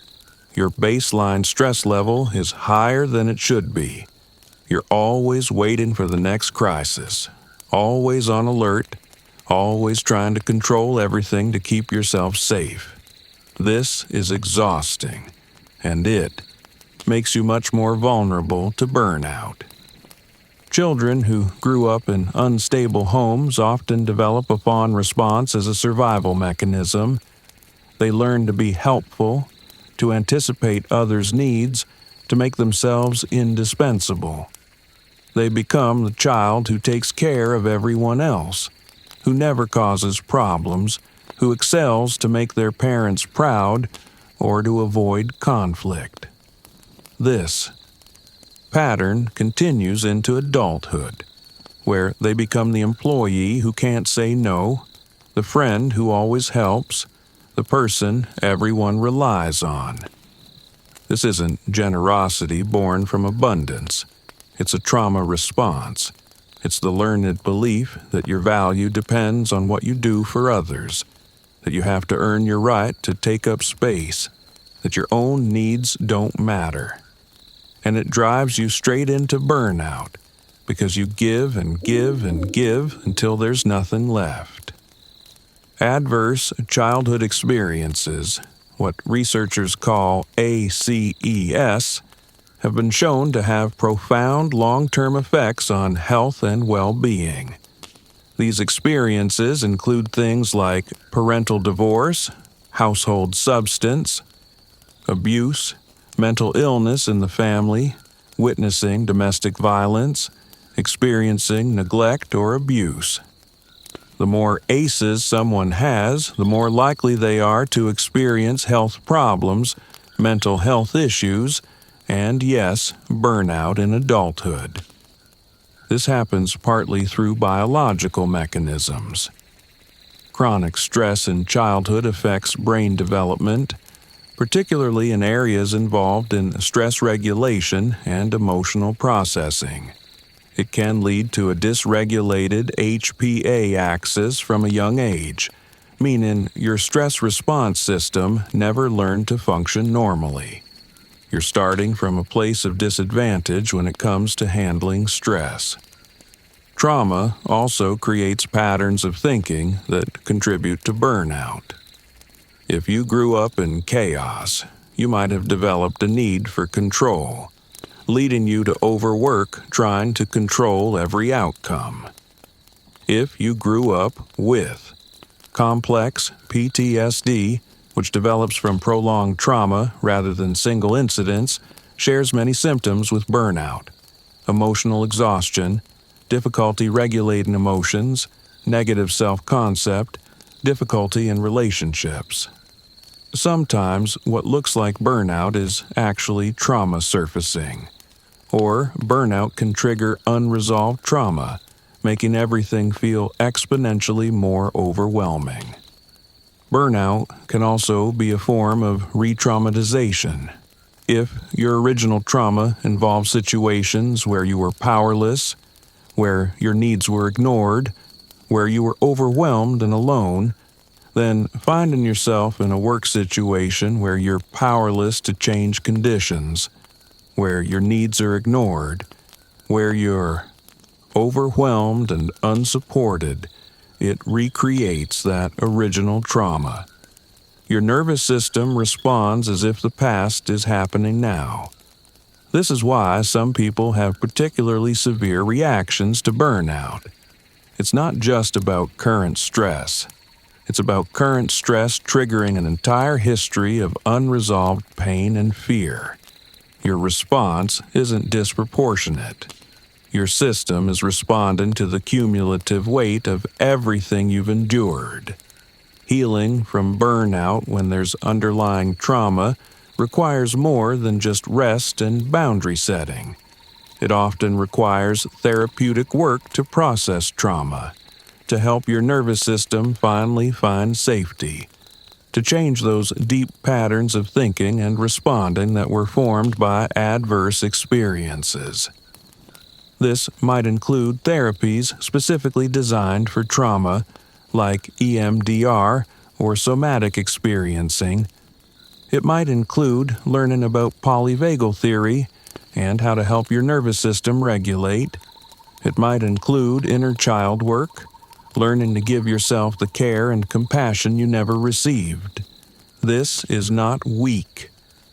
Your baseline stress level is higher than it should be. You're always waiting for the next crisis, always on alert, always trying to control everything to keep yourself safe. This is exhausting, and it makes you much more vulnerable to burnout. Children who grew up in unstable homes often develop a fawn response as a survival mechanism. They learn to be helpful, to anticipate others' needs, to make themselves indispensable. They become the child who takes care of everyone else, who never causes problems, who excels to make their parents proud or to avoid conflict. This pattern continues into adulthood, where they become the employee who can't say no, the friend who always helps, the person everyone relies on. This isn't generosity born from abundance. It's a trauma response. It's the learned belief that your value depends on what you do for others, that you have to earn your right to take up space, that your own needs don't matter. And it drives you straight into burnout, because you give and give and give until there's nothing left. Adverse childhood experiences, what researchers call ACEs, have been shown to have profound long-term effects on health and well-being. These experiences include things like parental divorce, household substance abuse, mental illness in the family, witnessing domestic violence, experiencing neglect or abuse. The more ACEs someone has, the more likely they are to experience health problems, mental health issues, and yes, burnout in adulthood. This happens partly through biological mechanisms. Chronic stress in childhood affects brain development, particularly in areas involved in stress regulation and emotional processing. It can lead to a dysregulated HPA axis from a young age, meaning your stress response system never learned to function normally. You're starting from a place of disadvantage when it comes to handling stress. Trauma also creates patterns of thinking that contribute to burnout. If you grew up in chaos, you might have developed a need for control, leading you to overwork trying to control every outcome. If you grew up with complex PTSD, which develops from prolonged trauma rather than single incidents, shares many symptoms with burnout: emotional exhaustion, difficulty regulating emotions, negative self-concept, difficulty in relationships. Sometimes what looks like burnout is actually trauma surfacing, or burnout can trigger unresolved trauma, making everything feel exponentially more overwhelming. Burnout can also be a form of re-traumatization. If your original trauma involves situations where you were powerless, where your needs were ignored, where you were overwhelmed and alone, then finding yourself in a work situation where you're powerless to change conditions, where your needs are ignored, where you're overwhelmed and unsupported, it recreates that original trauma. Your nervous system responds as if the past is happening now. This is why some people have particularly severe reactions to burnout. It's not just about current stress. It's about current stress triggering an entire history of unresolved pain and fear. Your response isn't disproportionate. Your system is responding to the cumulative weight of everything you've endured. Healing from burnout when there's underlying trauma requires more than just rest and boundary setting. It often requires therapeutic work to process trauma, to help your nervous system finally find safety, to change those deep patterns of thinking and responding that were formed by adverse experiences. This might include therapies specifically designed for trauma, like EMDR or somatic experiencing. It might include learning about polyvagal theory and how to help your nervous system regulate. It might include inner child work, learning to give yourself the care and compassion you never received. This is not weak.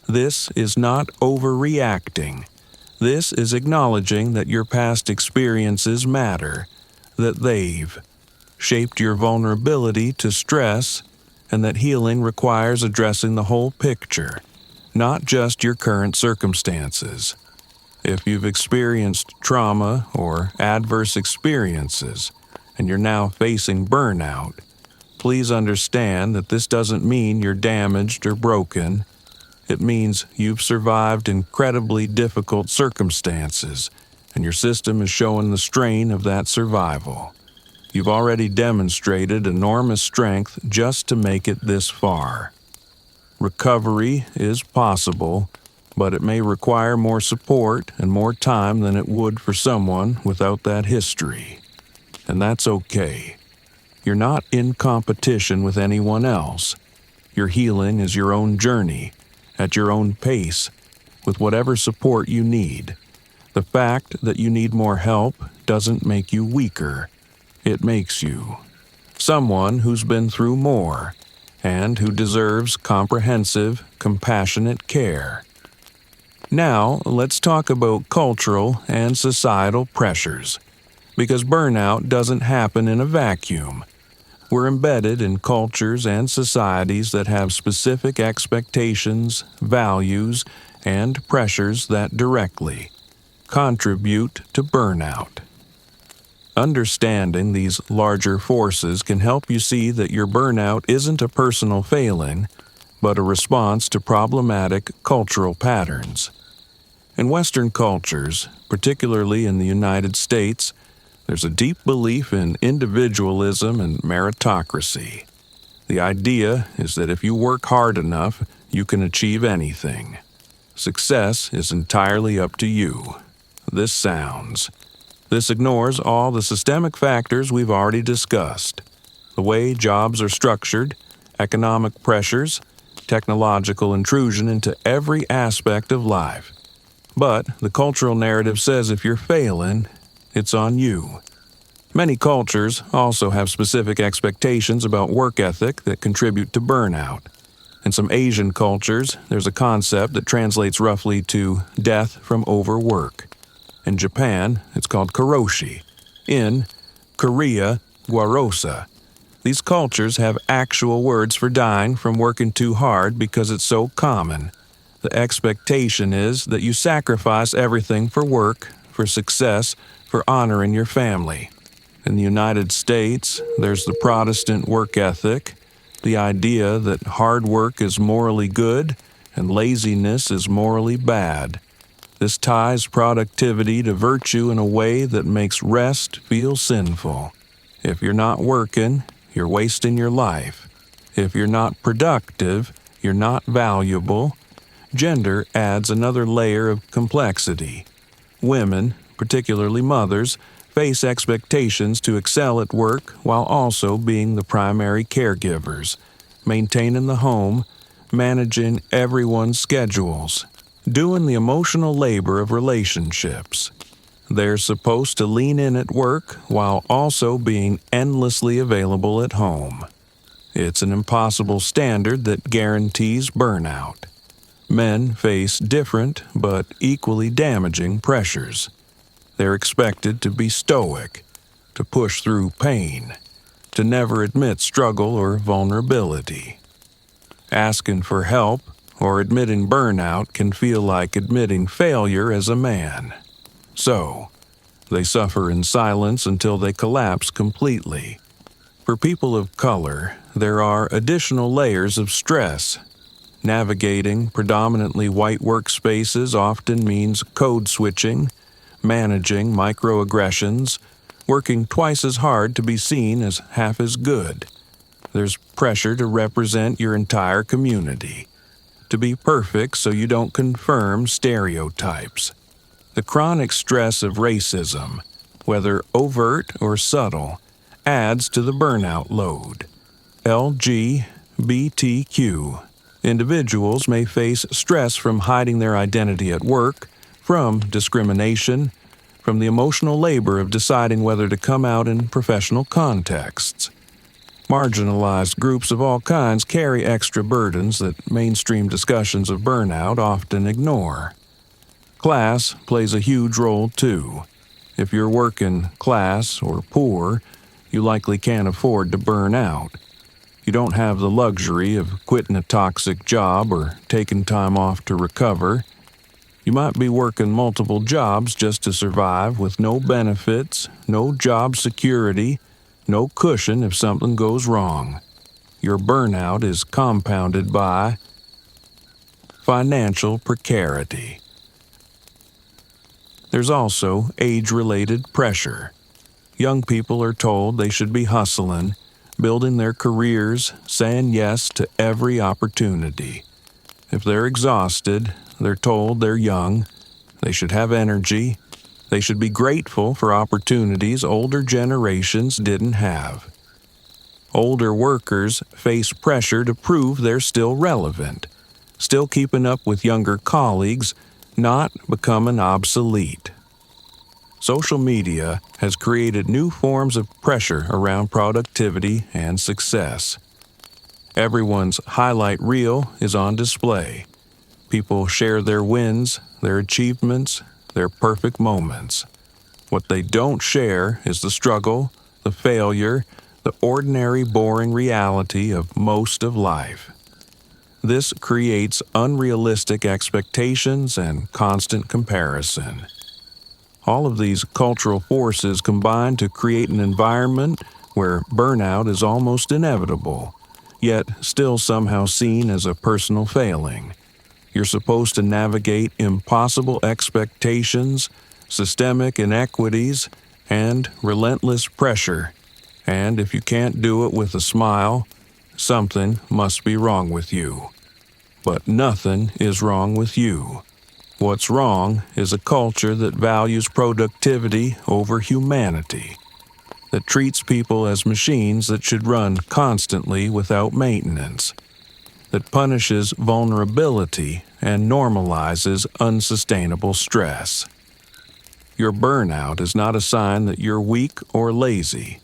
This is not overreacting. This is acknowledging that your past experiences matter, that they've shaped your vulnerability to stress, and that healing requires addressing the whole picture, not just your current circumstances. If you've experienced trauma or adverse experiences, and you're now facing burnout, please understand that this doesn't mean you're damaged or broken. It means you've survived incredibly difficult circumstances, and your system is showing the strain of that survival. You've already demonstrated enormous strength just to make it this far. Recovery is possible, but it may require more support and more time than it would for someone without that history. And that's okay. You're not in competition with anyone else. Your healing is your own journey, at your own pace, with whatever support you need. The fact that you need more help doesn't make you weaker. It makes you someone who's been through more and who deserves comprehensive, compassionate care. Now, let's talk about cultural and societal pressures, because burnout doesn't happen in a vacuum. We're embedded in cultures and societies that have specific expectations, values, and pressures that directly contribute to burnout. Understanding these larger forces can help you see that your burnout isn't a personal failing, but a response to problematic cultural patterns. In Western cultures, particularly in the United States, there's a deep belief in individualism and meritocracy. The idea is that if you work hard enough, you can achieve anything. Success is entirely up to you. This ignores all the systemic factors we've already discussed. The way jobs are structured, economic pressures, technological intrusion into every aspect of life. But the cultural narrative says if you're failing, it's on you. Many cultures also have specific expectations about work ethic that contribute to burnout. In some Asian cultures, there's a concept that translates roughly to death from overwork. In Japan, it's called karoshi. In Korea, gwarosa. These cultures have actual words for dying from working too hard because it's so common. The expectation is that you sacrifice everything for work, for success, for honoring your family. In the United States, there's the Protestant work ethic, the idea that hard work is morally good and laziness is morally bad. This ties productivity to virtue in a way that makes rest feel sinful. If you're not working, you're wasting your life. If you're not productive, you're not valuable. Gender adds another layer of complexity. Women, particularly mothers, face expectations to excel at work while also being the primary caregivers, maintaining the home, managing everyone's schedules, doing the emotional labor of relationships. They're supposed to lean in at work while also being endlessly available at home. It's an impossible standard that guarantees burnout. Men face different but equally damaging pressures. They're expected to be stoic, to push through pain, to never admit struggle or vulnerability. Asking for help or admitting burnout can feel like admitting failure as a man. So, they suffer in silence until they collapse completely. For people of color, there are additional layers of stress. Navigating predominantly white workspaces often means code switching, managing microaggressions, working twice as hard to be seen as half as good. There's pressure to represent your entire community, to be perfect so you don't confirm stereotypes. The chronic stress of racism, whether overt or subtle, adds to the burnout load. LGBTQ individuals may face stress from hiding their identity at work, from discrimination, from the emotional labor of deciding whether to come out in professional contexts. Marginalized groups of all kinds carry extra burdens that mainstream discussions of burnout often ignore. Class plays a huge role too. If you're working class or poor, you likely can't afford to burn out. You don't have the luxury of quitting a toxic job or taking time off to recover. You might be working multiple jobs just to survive with no benefits, no job security, no cushion if something goes wrong. Your burnout is compounded by financial precarity. There's also age-related pressure. Young people are told they should be hustling, building their careers, saying yes to every opportunity. If they're exhausted, they're told they're young, they should have energy, they should be grateful for opportunities older generations didn't have. Older workers face pressure to prove they're still relevant, still keeping up with younger colleagues, not becoming obsolete. Social media has created new forms of pressure around productivity and success. Everyone's highlight reel is on display. People share their wins, their achievements, their perfect moments. What they don't share is the struggle, the failure, the ordinary, boring reality of most of life. This creates unrealistic expectations and constant comparison. All of these cultural forces combine to create an environment where burnout is almost inevitable, yet still somehow seen as a personal failing. You're supposed to navigate impossible expectations, systemic inequities, and relentless pressure. And if you can't do it with a smile, something must be wrong with you. But nothing is wrong with you. What's wrong is a culture that values productivity over humanity, that treats people as machines that should run constantly without maintenance, that punishes vulnerability and normalizes unsustainable stress. Your burnout is not a sign that you're weak or lazy.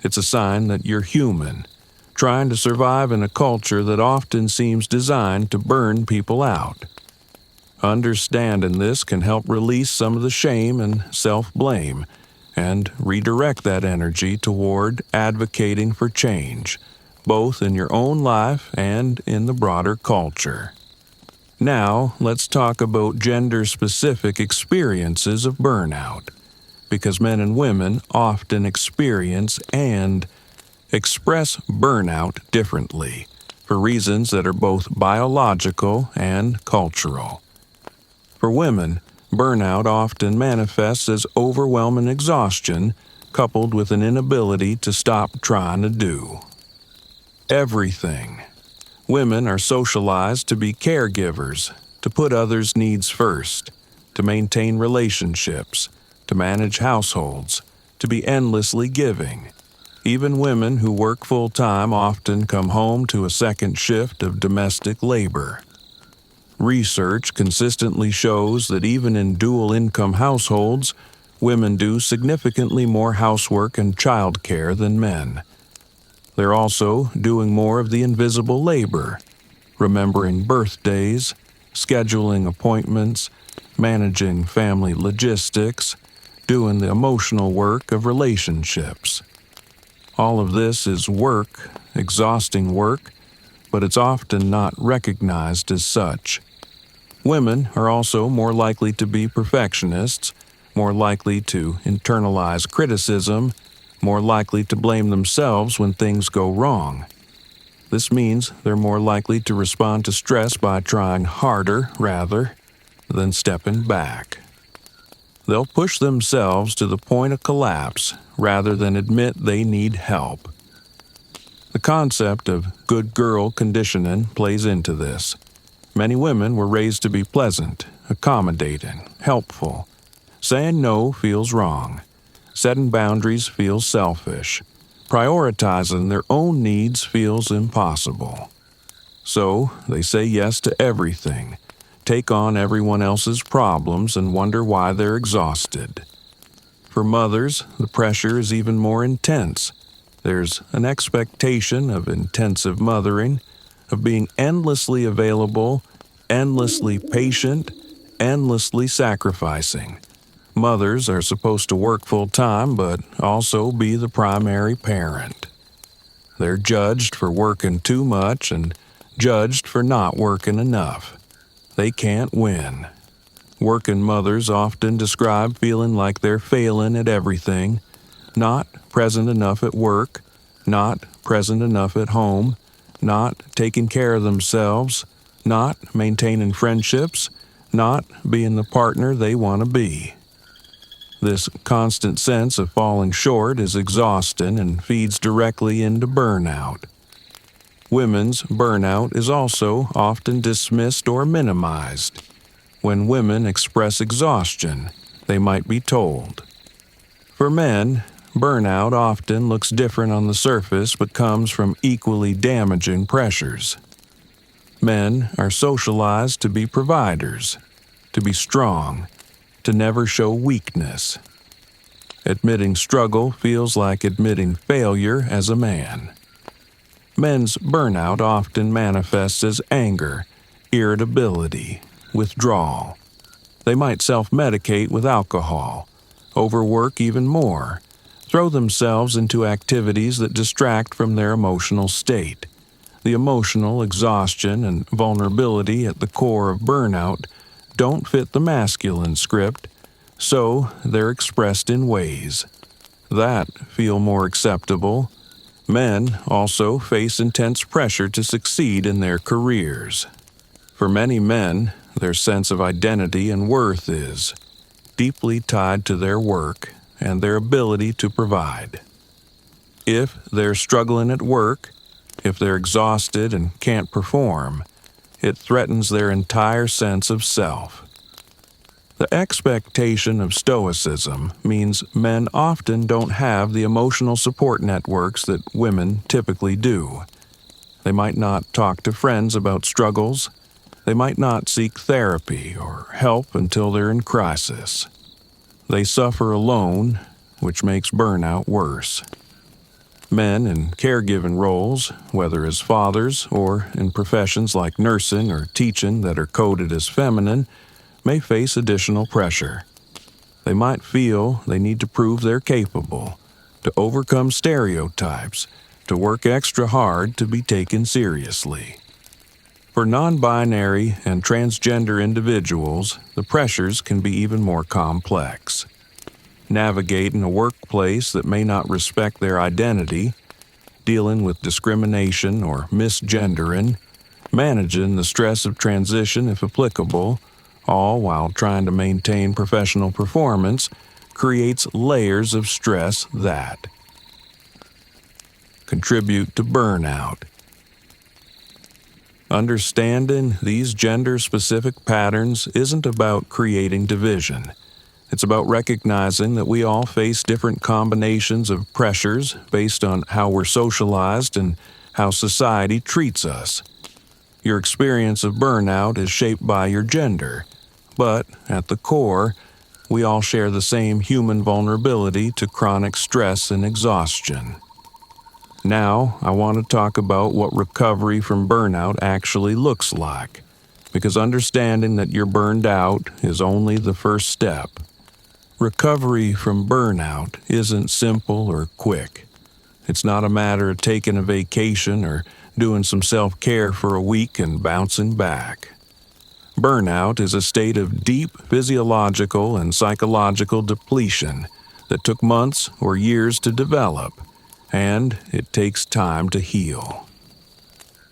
It's a sign that you're human, trying to survive in a culture that often seems designed to burn people out. Understanding this can help release some of the shame and self-blame and redirect that energy toward advocating for change, both in your own life and in the broader culture. Now, let's talk about gender-specific experiences of burnout, because men and women often experience and express burnout differently, for reasons that are both biological and cultural. For women, burnout often manifests as overwhelming exhaustion coupled with an inability to stop trying to do everything. Women are socialized to be caregivers, to put others' needs first, to maintain relationships, to manage households, to be endlessly giving. Even women who work full-time often come home to a second shift of domestic labor. Research consistently shows that even in dual-income households, women do significantly more housework and childcare than men. They're also doing more of the invisible labor, remembering birthdays, scheduling appointments, managing family logistics, doing the emotional work of relationships. All of this is work, exhausting work, but it's often not recognized as such. Women are also more likely to be perfectionists, more likely to internalize criticism, more likely to blame themselves when things go wrong. This means they're more likely to respond to stress by trying harder rather than stepping back. They'll push themselves to the point of collapse rather than admit they need help. The concept of good girl conditioning plays into this. Many women were raised to be pleasant, accommodating, helpful. Saying no feels wrong. Setting boundaries feels selfish. Prioritizing their own needs feels impossible. So they say yes to everything, take on everyone else's problems, and wonder why they're exhausted. For mothers, the pressure is even more intense. There's an expectation of intensive mothering, of being endlessly available, endlessly patient, endlessly sacrificing. Mothers are supposed to work full-time, but also be the primary parent. They're judged for working too much and judged for not working enough. They can't win. Working mothers often describe feeling like they're failing at everything, not present enough at work, not present enough at home, not taking care of themselves, not maintaining friendships, not being the partner they want to be. This constant sense of falling short is exhausting and feeds directly into burnout. Women's burnout is also often dismissed or minimized. When women express exhaustion, they might be told. For men, burnout often looks different on the surface but comes from equally damaging pressures. Men are socialized to be providers, to be strong, to never show weakness. Admitting struggle feels like admitting failure as a man. Men's burnout often manifests as anger, irritability, withdrawal. They might self-medicate with alcohol, overwork even more, throw themselves into activities that distract from their emotional state. The emotional exhaustion and vulnerability at the core of burnout don't fit the masculine script, so they're expressed in ways that feel more acceptable. Men also face intense pressure to succeed in their careers. For many men, their sense of identity and worth is deeply tied to their work and their ability to provide. If they're struggling at work, if they're exhausted and can't perform, it threatens their entire sense of self. The expectation of stoicism means men often don't have the emotional support networks that women typically do. They might not talk to friends about struggles. They might not seek therapy or help until they're in crisis. They suffer alone, which makes burnout worse. Men in caregiving roles, whether as fathers or in professions like nursing or teaching that are coded as feminine, may face additional pressure. They might feel they need to prove they're capable, to overcome stereotypes, to work extra hard to be taken seriously. For non-binary and transgender individuals, the pressures can be even more complex. Navigating a workplace that may not respect their identity, dealing with discrimination or misgendering, managing the stress of transition if applicable, all while trying to maintain professional performance, creates layers of stress that contribute to burnout. Understanding these gender-specific patterns isn't about creating division. It's about recognizing that we all face different combinations of pressures based on how we're socialized and how society treats us. Your experience of burnout is shaped by your gender, but at the core, we all share the same human vulnerability to chronic stress and exhaustion. Now, I want to talk about what recovery from burnout actually looks like, because understanding that you're burned out is only the first step. Recovery from burnout isn't simple or quick. It's not a matter of taking a vacation or doing some self-care for a week and bouncing back. Burnout is a state of deep physiological and psychological depletion that took months or years to develop, and it takes time to heal.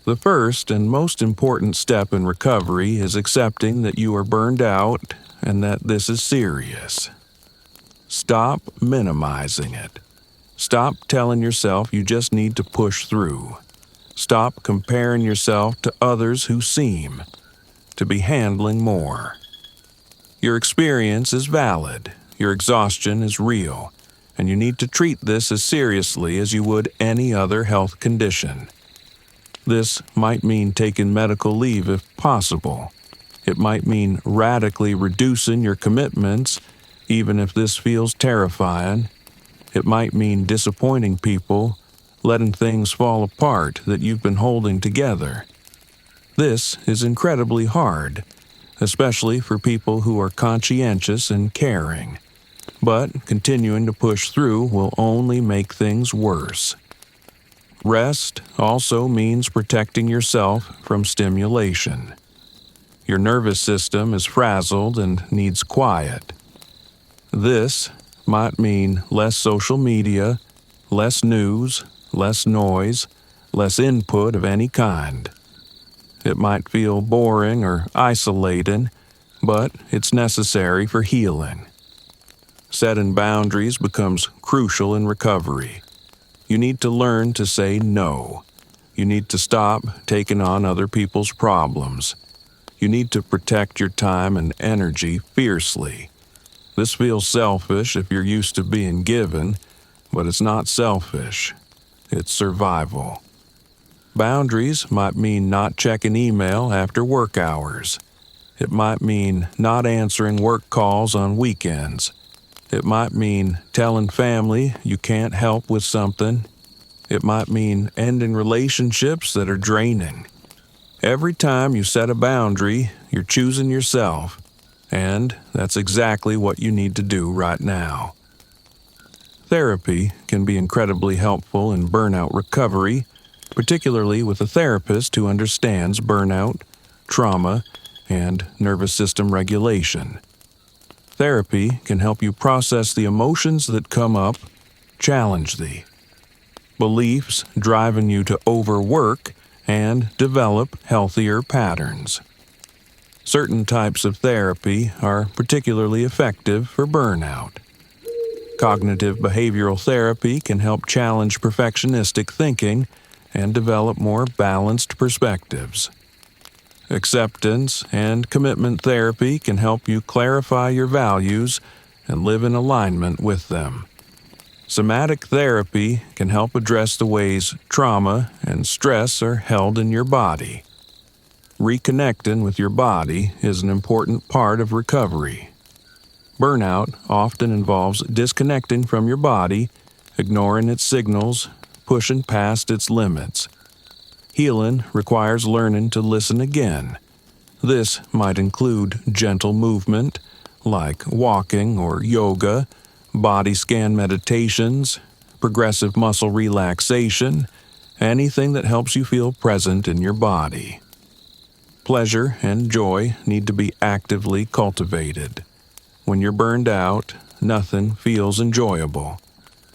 The first and most important step in recovery is accepting that you are burned out and that this is serious. Stop minimizing it. Stop telling yourself you just need to push through. Stop comparing yourself to others who seem to be handling more. Your experience is valid, your exhaustion is real, and you need to treat this as seriously as you would any other health condition. This might mean taking medical leave if possible. It might mean radically reducing your commitments, even if this feels terrifying. It might mean disappointing people, letting things fall apart that you've been holding together. This is incredibly hard, especially for people who are conscientious and caring. But continuing to push through will only make things worse. Rest also means protecting yourself from stimulation. Your nervous system is frazzled and needs quiet. This might mean less social media, less news, less noise, less input of any kind. It might feel boring or isolating, but it's necessary for healing. Setting boundaries becomes crucial in recovery. You need to learn to say no. You need to stop taking on other people's problems. You need to protect your time and energy fiercely. This feels selfish if you're used to being given, but it's not selfish. It's survival. Boundaries might mean not checking email after work hours. It might mean not answering work calls on weekends. It might mean telling family you can't help with something. It might mean ending relationships that are draining. Every time you set a boundary, you're choosing yourself. And that's exactly what you need to do right now. Therapy can be incredibly helpful in burnout recovery, particularly with a therapist who understands burnout, trauma, and nervous system regulation. Therapy can help you process the emotions that come up, challenge the beliefs driving you to overwork, and develop healthier patterns. Certain types of therapy are particularly effective for burnout. Cognitive behavioral therapy can help challenge perfectionistic thinking and develop more balanced perspectives. Acceptance and commitment therapy can help you clarify your values and live in alignment with them. Somatic therapy can help address the ways trauma and stress are held in your body. Reconnecting with your body is an important part of recovery. Burnout often involves disconnecting from your body, ignoring its signals, pushing past its limits. Healing requires learning to listen again. This might include gentle movement, like walking or yoga, body scan meditations, progressive muscle relaxation, anything that helps you feel present in your body. Pleasure and joy need to be actively cultivated. When you're burned out, nothing feels enjoyable.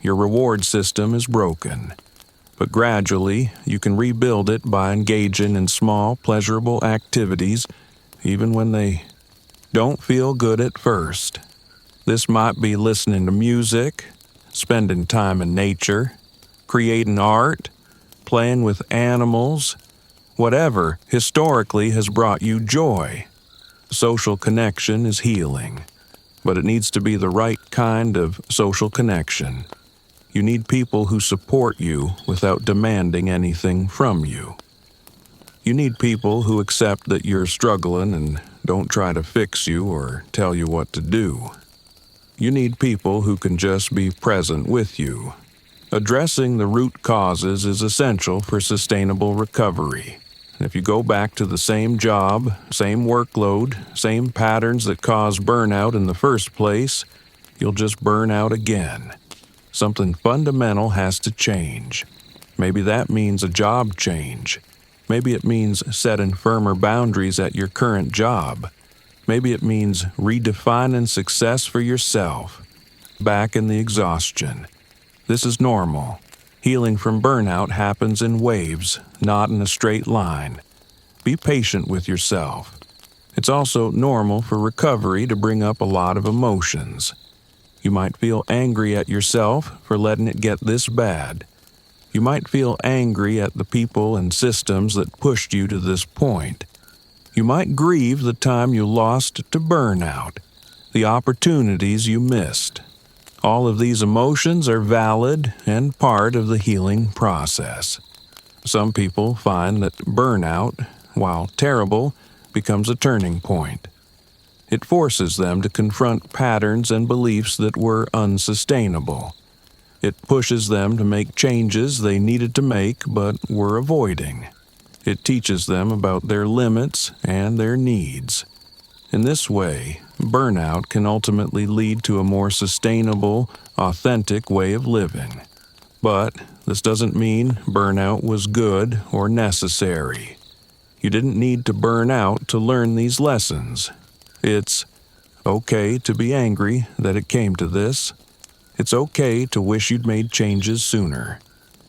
Your reward system is broken. But gradually, you can rebuild it by engaging in small, pleasurable activities, even when they don't feel good at first. This might be listening to music, spending time in nature, creating art, playing with animals, whatever historically has brought you joy. Social connection is healing. but it needs to be the right kind of social connection. You need people who support you without demanding anything from you. You need people who accept that you're struggling and don't try to fix you or tell you what to do. You need people who can just be present with you. Addressing the root causes is essential for sustainable recovery. If you go back to the same job, same workload, same patterns that cause burnout in the first place, you'll just burn out again. Something fundamental has to change. Maybe that means a job change. Maybe it means setting firmer boundaries at your current job. Maybe it means redefining success for yourself. Back in the exhaustion. This is normal. Healing from burnout happens in waves, not in a straight line. Be patient with yourself. It's also normal for recovery to bring up a lot of emotions. You might feel angry at yourself for letting it get this bad. You might feel angry at the people and systems that pushed you to this point. You might grieve the time you lost to burnout, the opportunities you missed. All of these emotions are valid and part of the healing process. Some people find that burnout, while terrible, becomes a turning point. It forces them to confront patterns and beliefs that were unsustainable. It pushes them to make changes they needed to make but were avoiding. It teaches them about their limits and their needs. In this way, burnout can ultimately lead to a more sustainable, authentic way of living. But this doesn't mean burnout was good or necessary. You didn't need to burn out to learn these lessons. It's okay to be angry that it came to this. It's okay to wish you'd made changes sooner.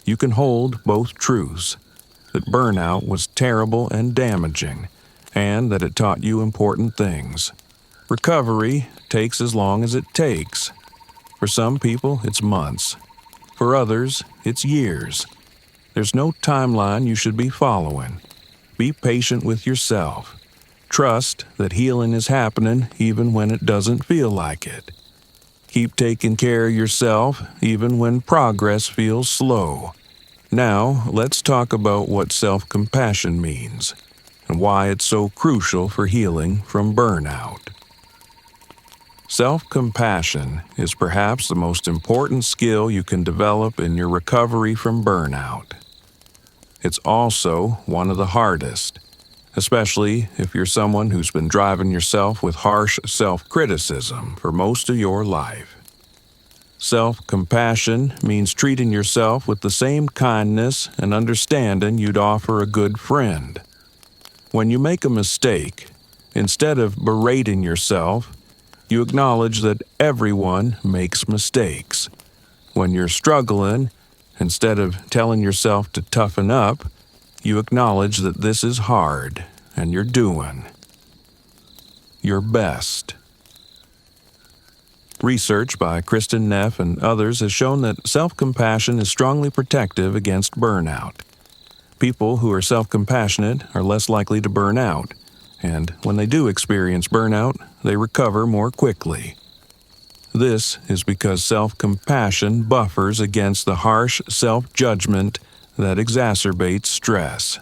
You can hold both truths, that burnout was terrible and damaging, and that it taught you important things. Recovery takes as long as it takes. For some people, it's months. For others, it's years. There's no timeline you should be following. Be patient with yourself. Trust that healing is happening even when it doesn't feel like it. Keep taking care of yourself even when progress feels slow. Now, let's talk about what self-compassion means and why it's so crucial for healing from burnout. Self-compassion is perhaps the most important skill you can develop in your recovery from burnout. It's also one of the hardest, especially if you're someone who's been driving yourself with harsh self-criticism for most of your life. Self-compassion means treating yourself with the same kindness and understanding you'd offer a good friend. When you make a mistake, instead of berating yourself, you acknowledge that everyone makes mistakes. When you're struggling, instead of telling yourself to toughen up, you acknowledge that this is hard and you're doing your best. Research by Kristen Neff and others has shown that self-compassion is strongly protective against burnout. People who are self-compassionate are less likely to burn out, and when they do experience burnout, they recover more quickly. This is because self-compassion buffers against the harsh self-judgment that exacerbates stress.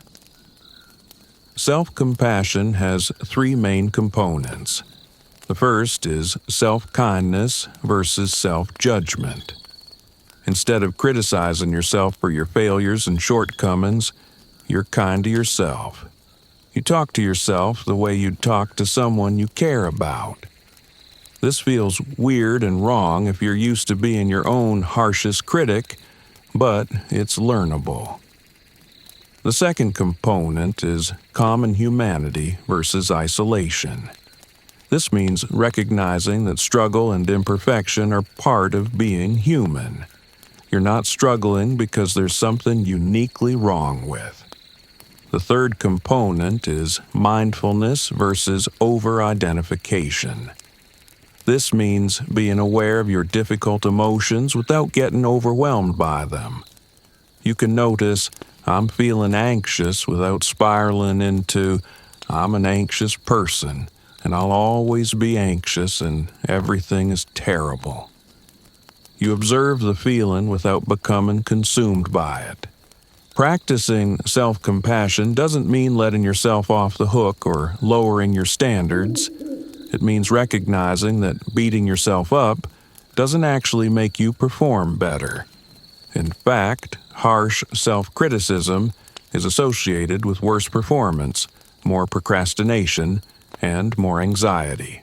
Self-compassion has three main components. The first is self-kindness versus self-judgment. Instead of criticizing yourself for your failures and shortcomings, you're kind to yourself. You talk to yourself the way you'd talk to someone you care about. This feels weird and wrong if you're used to being your own harshest critic, but it's learnable. The second component is common humanity versus isolation. This means recognizing that struggle and imperfection are part of being human. You're not struggling because there's something uniquely wrong with. The third component is mindfulness versus over-identification. This means being aware of your difficult emotions without getting overwhelmed by them. You can notice, I'm feeling anxious without spiraling into, I'm an anxious person, and I'll always be anxious and everything is terrible. You observe the feeling without becoming consumed by it. Practicing self-compassion doesn't mean letting yourself off the hook or lowering your standards. It means recognizing that beating yourself up doesn't actually make you perform better. In fact, harsh self-criticism is associated with worse performance, more procrastination, and more anxiety.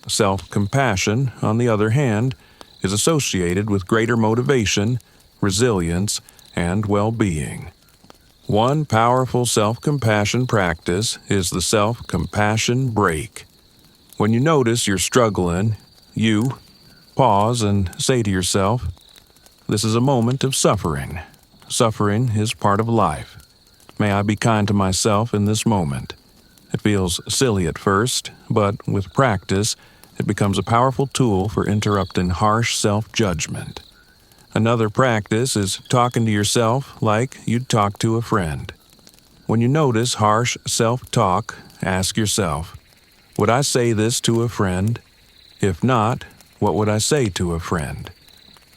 Self-compassion, on the other hand, is associated with greater motivation, resilience, and well-being. One powerful self-compassion practice is the self-compassion break. When you notice you're struggling, you pause and say to yourself, "This is a moment of suffering. Suffering is part of life. May I be kind to myself in this moment." It feels silly at first, but with practice, it becomes a powerful tool for interrupting harsh self-judgment. Another practice is talking to yourself like you'd talk to a friend. When you notice harsh self-talk, ask yourself, "Would I say this to a friend? If not, what would I say to a friend?"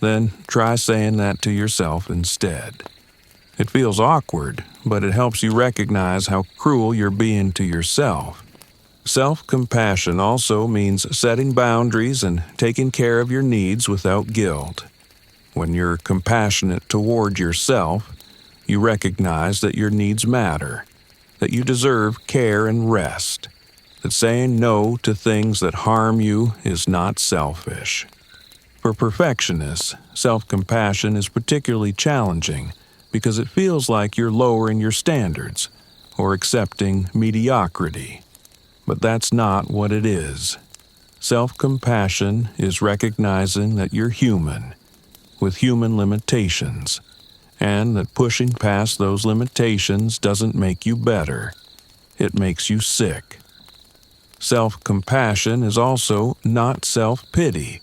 Then try saying that to yourself instead. It feels awkward, but it helps you recognize how cruel you're being to yourself. Self-compassion also means setting boundaries and taking care of your needs without guilt. When you're compassionate toward yourself, you recognize that your needs matter, that you deserve care and rest, that saying no to things that harm you is not selfish. For perfectionists, self-compassion is particularly challenging because it feels like you're lowering your standards or accepting mediocrity. But that's not what it is. Self-compassion is recognizing that you're human, with human limitations, and that pushing past those limitations doesn't make you better. It makes you sick. Self-compassion is also not self-pity.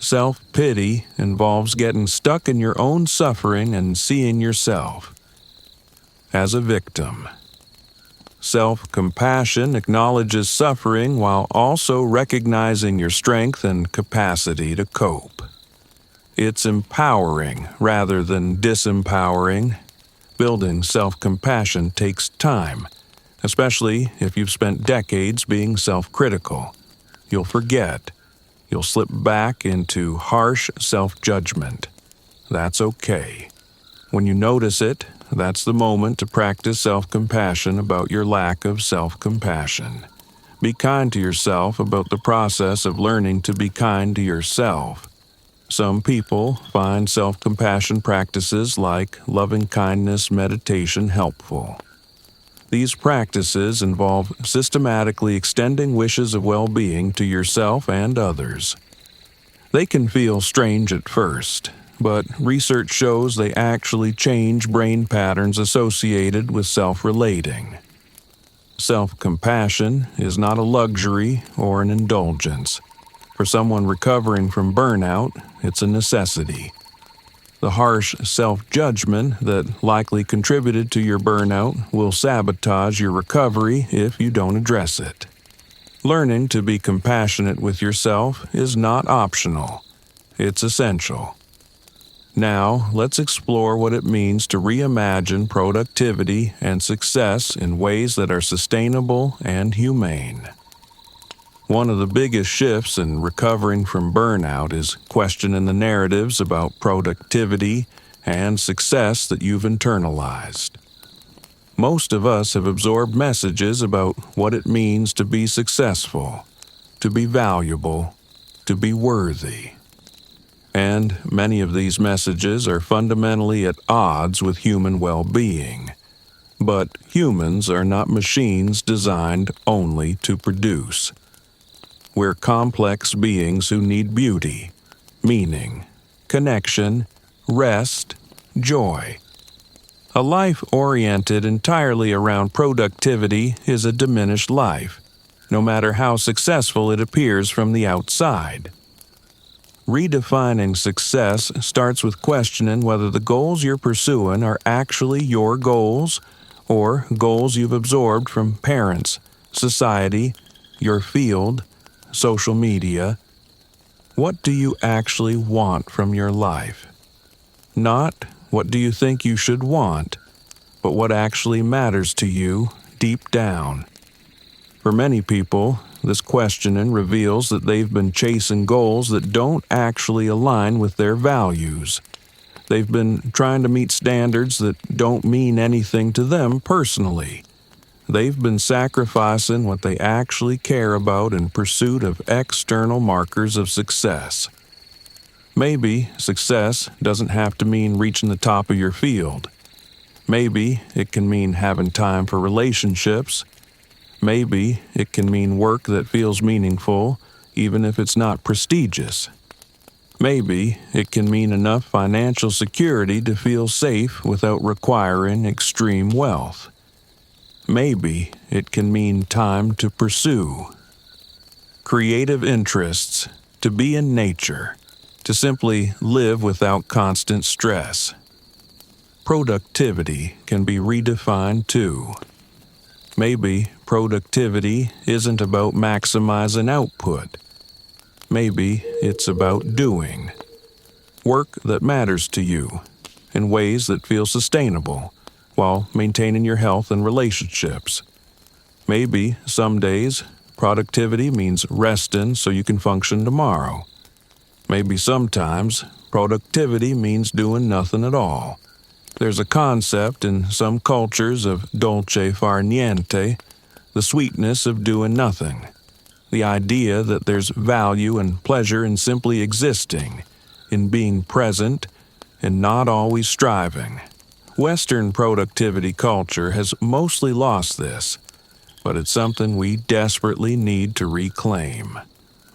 Self-pity involves getting stuck in your own suffering and seeing yourself as a victim. Self-compassion acknowledges suffering while also recognizing your strength and capacity to cope. It's empowering rather than disempowering. Building self-compassion takes time, especially if you've spent decades being self-critical. You'll forget. You'll slip back into harsh self-judgment. That's okay. When you notice it, that's the moment to practice self-compassion about your lack of self-compassion. Be kind to yourself about the process of learning to be kind to yourself. Some people find self-compassion practices like loving-kindness meditation helpful. These practices involve systematically extending wishes of well-being to yourself and others. They can feel strange at first, but research shows they actually change brain patterns associated with self-relating. Self-compassion is not a luxury or an indulgence. For someone recovering from burnout, it's a necessity. The harsh self-judgment that likely contributed to your burnout will sabotage your recovery if you don't address it. Learning to be compassionate with yourself is not optional. It's essential. Now, let's explore what it means to reimagine productivity and success in ways that are sustainable and humane. One of the biggest shifts in recovering from burnout is questioning the narratives about productivity and success that you've internalized. Most of us have absorbed messages about what it means to be successful, to be valuable, to be worthy. And many of these messages are fundamentally at odds with human well-being. But humans are not machines designed only to produce. We're complex beings who need beauty, meaning, connection, rest, joy. A life oriented entirely around productivity is a diminished life, no matter how successful it appears from the outside. Redefining success starts with questioning whether the goals you're pursuing are actually your goals or goals you've absorbed from parents, society, your field, social media, what do you actually want from your life? Not what do you think you should want, but what actually matters to you deep down. For many people, this questioning reveals that they've been chasing goals that don't actually align with their values. They've been trying to meet standards that don't mean anything to them personally. They've been sacrificing what they actually care about in pursuit of external markers of success. Maybe success doesn't have to mean reaching the top of your field. Maybe it can mean having time for relationships. Maybe it can mean work that feels meaningful, even if it's not prestigious. Maybe it can mean enough financial security to feel safe without requiring extreme wealth. Maybe it can mean time to pursue creative interests, to be in nature, to simply live without constant stress. Productivity can be redefined too. Maybe productivity isn't about maximizing output. Maybe it's about doing work that matters to you in ways that feel sustainable while maintaining your health and relationships. Maybe some days productivity means resting so you can function tomorrow. Maybe sometimes productivity means doing nothing at all. There's a concept in some cultures of dolce far niente, the sweetness of doing nothing. The idea that there's value and pleasure in simply existing, in being present, and not always striving. Western productivity culture has mostly lost this, but it's something we desperately need to reclaim.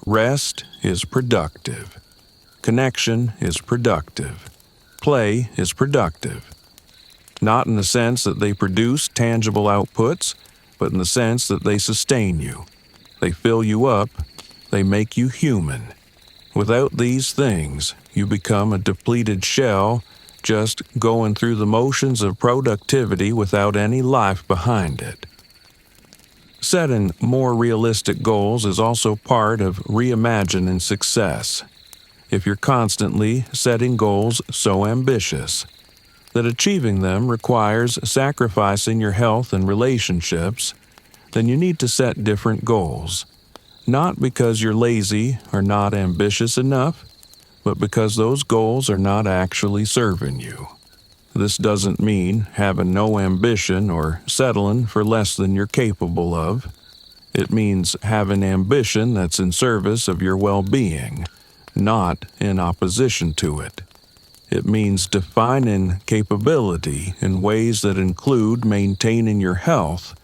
Rest is productive. Connection is productive. Play is productive. Not in the sense that they produce tangible outputs, but in the sense that they sustain you. They fill you up. They make you human. Without these things, you become a depleted shell, just going through the motions of productivity without any life behind it. Setting more realistic goals is also part of reimagining success. If you're constantly setting goals so ambitious that achieving them requires sacrificing your health and relationships, then you need to set different goals. Not because you're lazy or not ambitious enough, but because those goals are not actually serving you. This doesn't mean having no ambition or settling for less than you're capable of. It means having ambition that's in service of your well-being, not in opposition to it. It means defining capability in ways that include maintaining your health,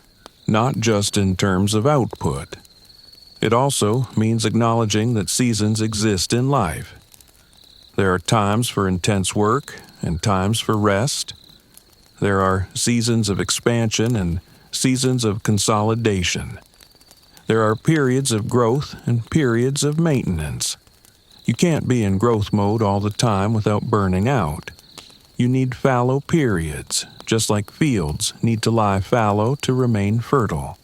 not just in terms of output. It also means acknowledging that seasons exist in life. There are times for intense work and times for rest. There are seasons of expansion and seasons of consolidation. There are periods of growth and periods of maintenance. You can't be in growth mode all the time without burning out. You need fallow periods, just like fields need to lie fallow to remain fertile.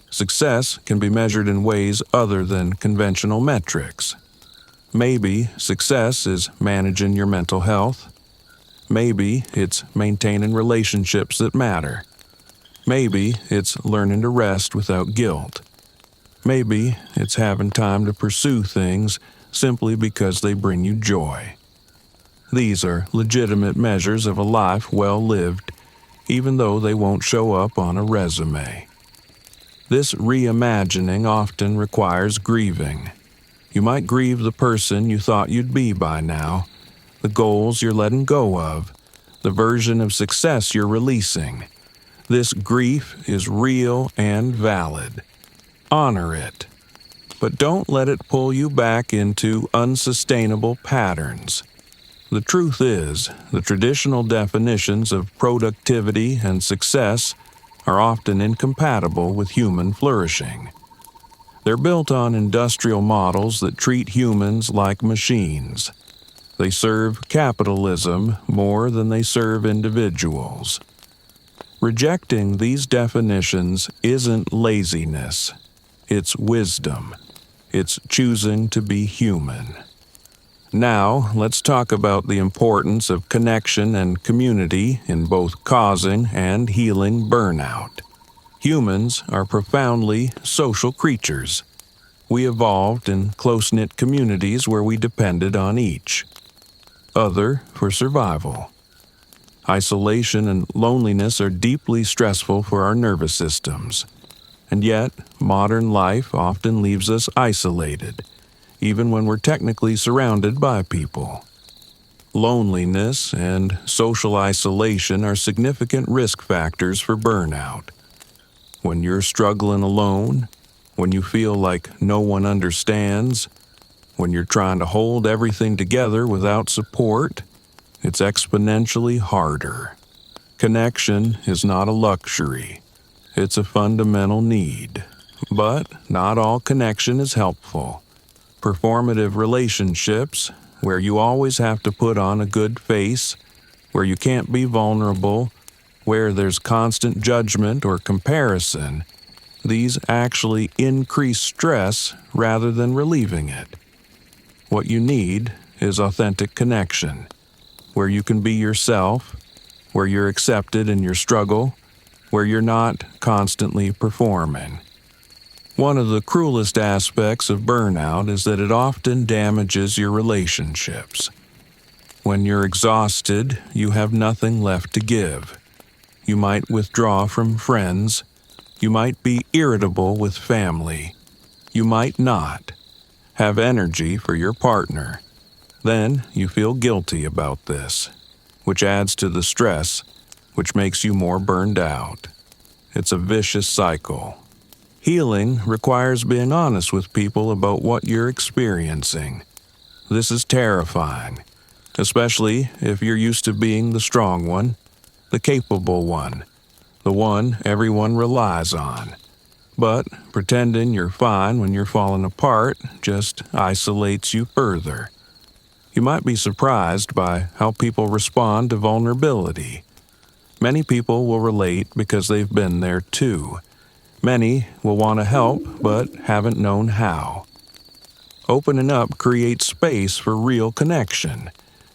Success can be measured in ways other than conventional metrics. Maybe success is managing your mental health. Maybe it's maintaining relationships that matter. Maybe it's learning to rest without guilt. Maybe it's having time to pursue things simply because they bring you joy. These are legitimate measures of a life well lived, even though they won't show up on a resume. This reimagining often requires grieving. You might grieve the person you thought you'd be by now, the goals you're letting go of, the version of success you're releasing. This grief is real and valid. Honor it. But don't let it pull you back into unsustainable patterns. The truth is, the traditional definitions of productivity and success are often incompatible with human flourishing. They're built on industrial models that treat humans like machines. They serve capitalism more than they serve individuals. Rejecting these definitions isn't laziness. It's wisdom. It's choosing to be human. Now, let's talk about the importance of connection and community in both causing and healing burnout. Humans are profoundly social creatures. We evolved in close-knit communities where we depended on each other for survival. Isolation and loneliness are deeply stressful for our nervous systems. And yet, modern life often leaves us isolated, even when we're technically surrounded by people. Loneliness and social isolation are significant risk factors for burnout. When you're struggling alone, when you feel like no one understands, when you're trying to hold everything together without support, it's exponentially harder. Connection is not a luxury. It's a fundamental need. But not all connection is helpful. Performative relationships, where you always have to put on a good face, where you can't be vulnerable, where there's constant judgment or comparison, these actually increase stress rather than relieving it. What you need is authentic connection, where you can be yourself, where you're accepted in your struggle, where you're not constantly performing. One of the cruelest aspects of burnout is that it often damages your relationships. When you're exhausted, you have nothing left to give. You might withdraw from friends. You might be irritable with family. You might not have energy for your partner. Then you feel guilty about this, which adds to the stress, which makes you more burned out. It's a vicious cycle. Healing requires being honest with people about what you're experiencing. This is terrifying, especially if you're used to being the strong one, the capable one, the one everyone relies on. But pretending you're fine when you're falling apart just isolates you further. You might be surprised by how people respond to vulnerability. Many people will relate because they've been there too. Many will want to help but haven't known how. Opening up creates space for real connection,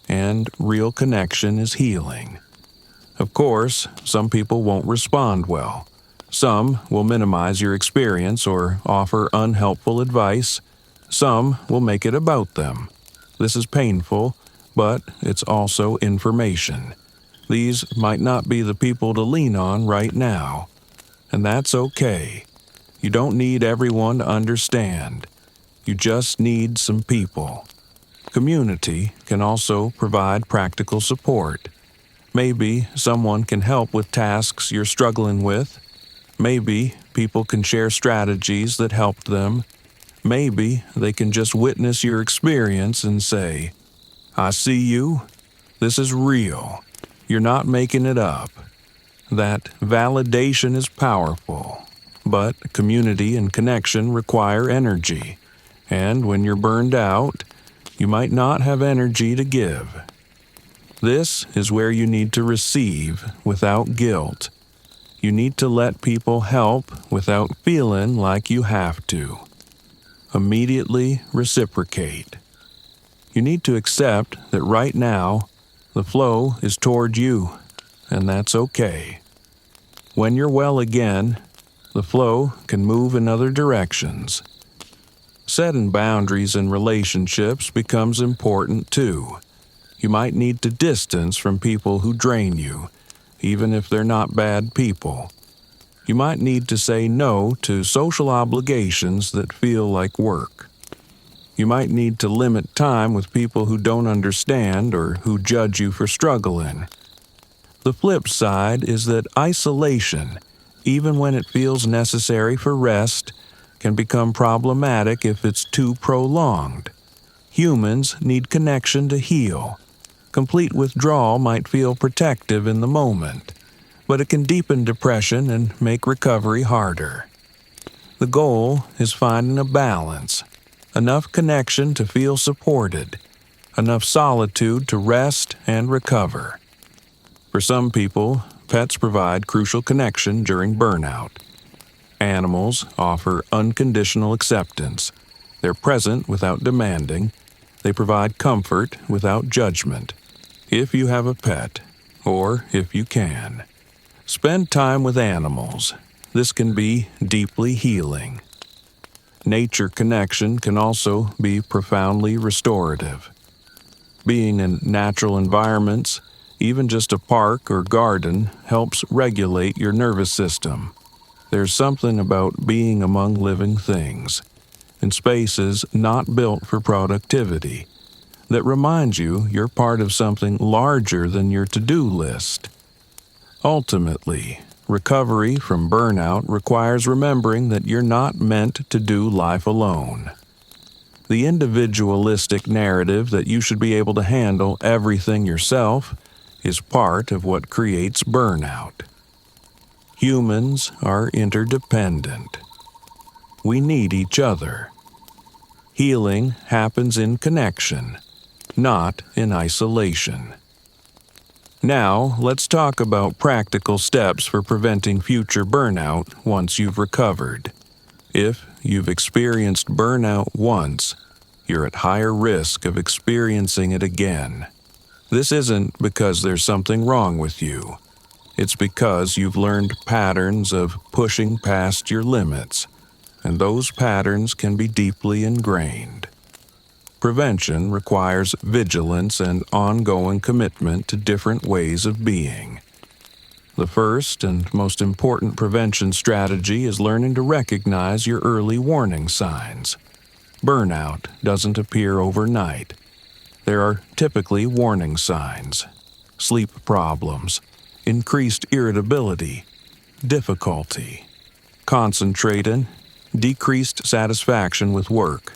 and real connection is healing. Of course, some people won't respond well. Some will minimize your experience or offer unhelpful advice. Some will make it about them. This is painful, but it's also information. These might not be the people to lean on right now. And that's okay. You don't need everyone to understand. You just need some people. Community can also provide practical support. Maybe someone can help with tasks you're struggling with. Maybe people can share strategies that helped them. Maybe they can just witness your experience and say, "I see you. This is real. You're not making it up." That validation is powerful, but community and connection require energy, and when you're burned out, you might not have energy to give. This is where you need to receive without guilt. You need to let people help without feeling like you have to. Immediately reciprocate. You need to accept that right now, the flow is toward you, and that's okay. When you're well again, the flow can move in other directions. Setting boundaries in relationships becomes important too. You might need to distance from people who drain you, even if they're not bad people. You might need to say no to social obligations that feel like work. You might need to limit time with people who don't understand or who judge you for struggling. The flip side is that isolation, even when it feels necessary for rest, can become problematic if it's too prolonged. Humans need connection to heal. Complete withdrawal might feel protective in the moment, but it can deepen depression and make recovery harder. The goal is finding a balance, enough connection to feel supported, enough solitude to rest and recover. For some people, pets provide crucial connection during burnout. Animals offer unconditional acceptance. They're present without demanding. They provide comfort without judgment. If you have a pet, or if you can, spend time with animals. This can be deeply healing. Nature connection can also be profoundly restorative. Being in natural environments, even just a park or garden, helps regulate your nervous system. There's something about being among living things, in spaces not built for productivity, that reminds you you're part of something larger than your to-do list. Ultimately, recovery from burnout requires remembering that you're not meant to do life alone. The individualistic narrative that you should be able to handle everything yourself is part of what creates burnout. Humans are interdependent. We need each other. Healing happens in connection, not in isolation. Now, let's talk about practical steps for preventing future burnout once you've recovered. If you've experienced burnout once, you're at higher risk of experiencing it again. This isn't because there's something wrong with you. It's because you've learned patterns of pushing past your limits, and those patterns can be deeply ingrained. Prevention requires vigilance and ongoing commitment to different ways of being. The first and most important prevention strategy is learning to recognize your early warning signs. Burnout doesn't appear overnight. There are typically warning signs: sleep problems, increased irritability, difficulty concentrating, decreased satisfaction with work,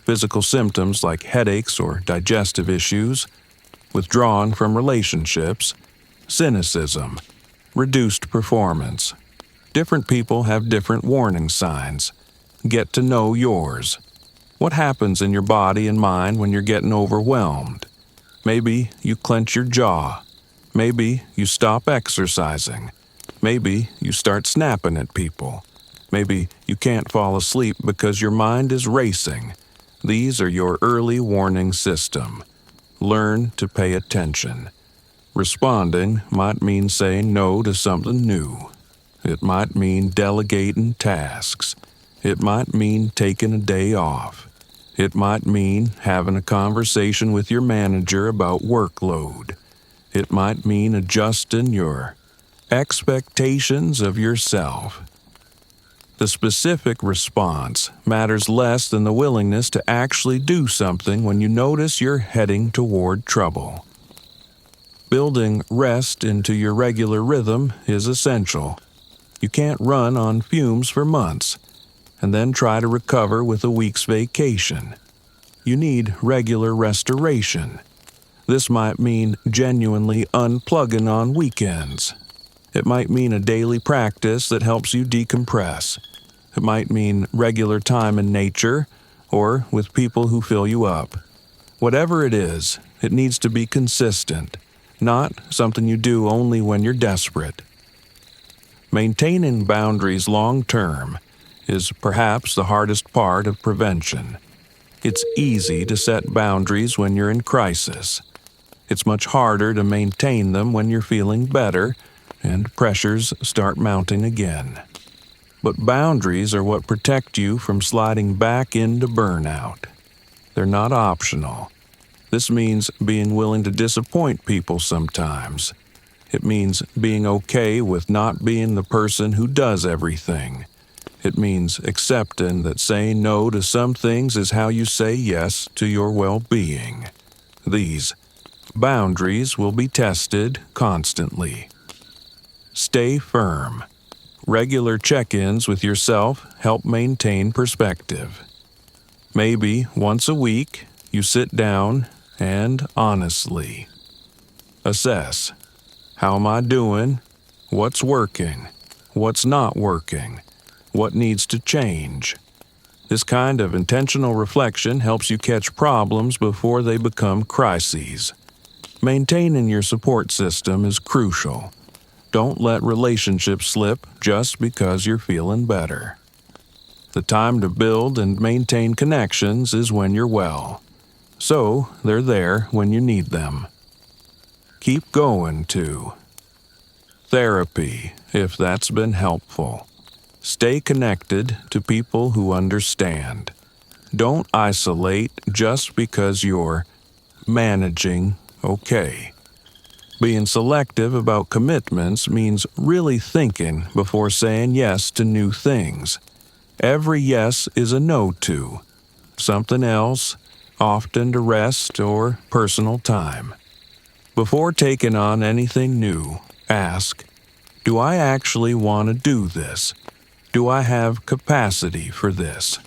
physical symptoms like headaches or digestive issues, withdrawn from relationships, cynicism, reduced performance. Different people have different warning signs. Get to know yours. What happens in your body and mind when you're getting overwhelmed? Maybe you clench your jaw. Maybe you stop exercising. Maybe you start snapping at people. Maybe you can't fall asleep because your mind is racing. These are your early warning system. Learn to pay attention. Responding might mean saying no to something new. It might mean delegating tasks. It might mean taking a day off. It might mean having a conversation with your manager about workload. It might mean adjusting your expectations of yourself. The specific response matters less than the willingness to actually do something when you notice you're heading toward trouble. Building rest into your regular rhythm is essential. You can't run on fumes for months and then try to recover with a week's vacation. You need regular restoration. This might mean genuinely unplugging on weekends. It might mean a daily practice that helps you decompress. It might mean regular time in nature or with people who fill you up. Whatever it is, it needs to be consistent, not something you do only when you're desperate. Maintaining boundaries long-term is perhaps the hardest part of prevention. It's easy to set boundaries when you're in crisis. It's much harder to maintain them when you're feeling better and pressures start mounting again. But boundaries are what protect you from sliding back into burnout. They're not optional. This means being willing to disappoint people sometimes. It means being okay with not being the person who does everything. It means accepting that saying no to some things is how you say yes to your well-being. These boundaries will be tested constantly. Stay firm. Regular check-ins with yourself help maintain perspective. Maybe once a week, you sit down and honestly assess. How am I doing? What's working? What's not working? What needs to change? This kind of intentional reflection helps you catch problems before they become crises. Maintaining your support system is crucial. Don't let relationships slip just because you're feeling better. The time to build and maintain connections is when you're well, so they're there when you need them. Keep going to therapy if that's been helpful. Stay connected to people who understand. Don't isolate just because you're managing okay. Being selective about commitments means really thinking before saying yes to new things. Every yes is a no to something else, often to rest or personal time. Before taking on anything new, ask, do I actually want to do this? Do I have capacity for this?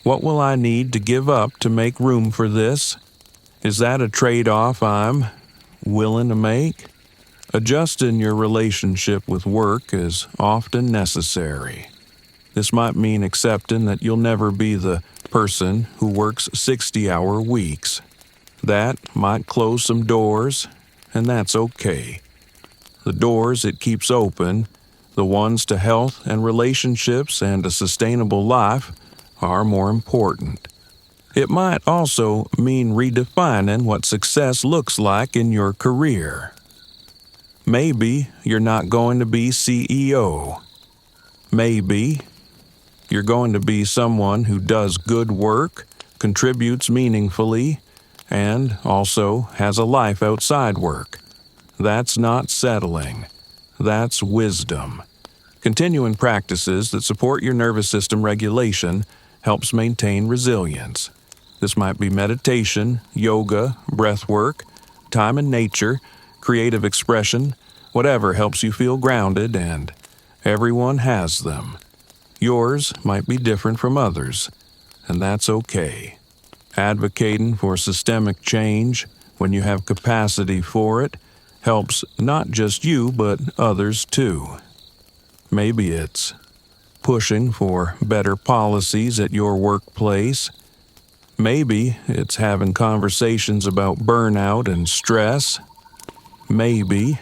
What will I need to give up to make room for this? Is that a trade-off I'm willing to make? Adjusting your relationship with work is often necessary. This might mean accepting that you'll never be the person who works 60-hour weeks. That might close some doors, and that's okay. The doors it keeps open, the ones to health and relationships and a sustainable life, are more important. It might also mean redefining what success looks like in your career. Maybe you're not going to be CEO. Maybe you're going to be someone who does good work, contributes meaningfully, and also has a life outside work. That's not settling. That's wisdom. Continuing practices that support your nervous system regulation helps maintain resilience. This might be meditation, yoga, breath work, time in nature, creative expression, whatever helps you feel grounded, and everyone has them. Yours might be different from others, and that's okay. Advocating for systemic change, when you have capacity for it, helps not just you, but others too. Maybe it's pushing for better policies at your workplace. Maybe it's having conversations about burnout and stress. Maybe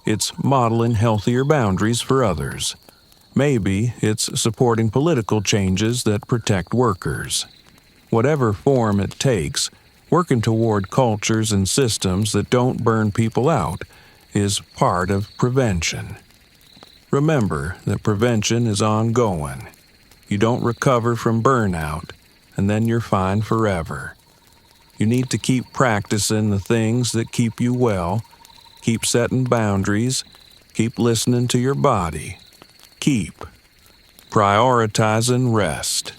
it's modeling healthier boundaries for others. Maybe it's supporting political changes that protect workers. Whatever form it takes, working toward cultures and systems that don't burn people out is part of prevention. Remember that prevention is ongoing. You don't recover from burnout, and then you're fine forever. You need to keep practicing the things that keep you well, keep setting boundaries, keep listening to your body, keep prioritizing rest.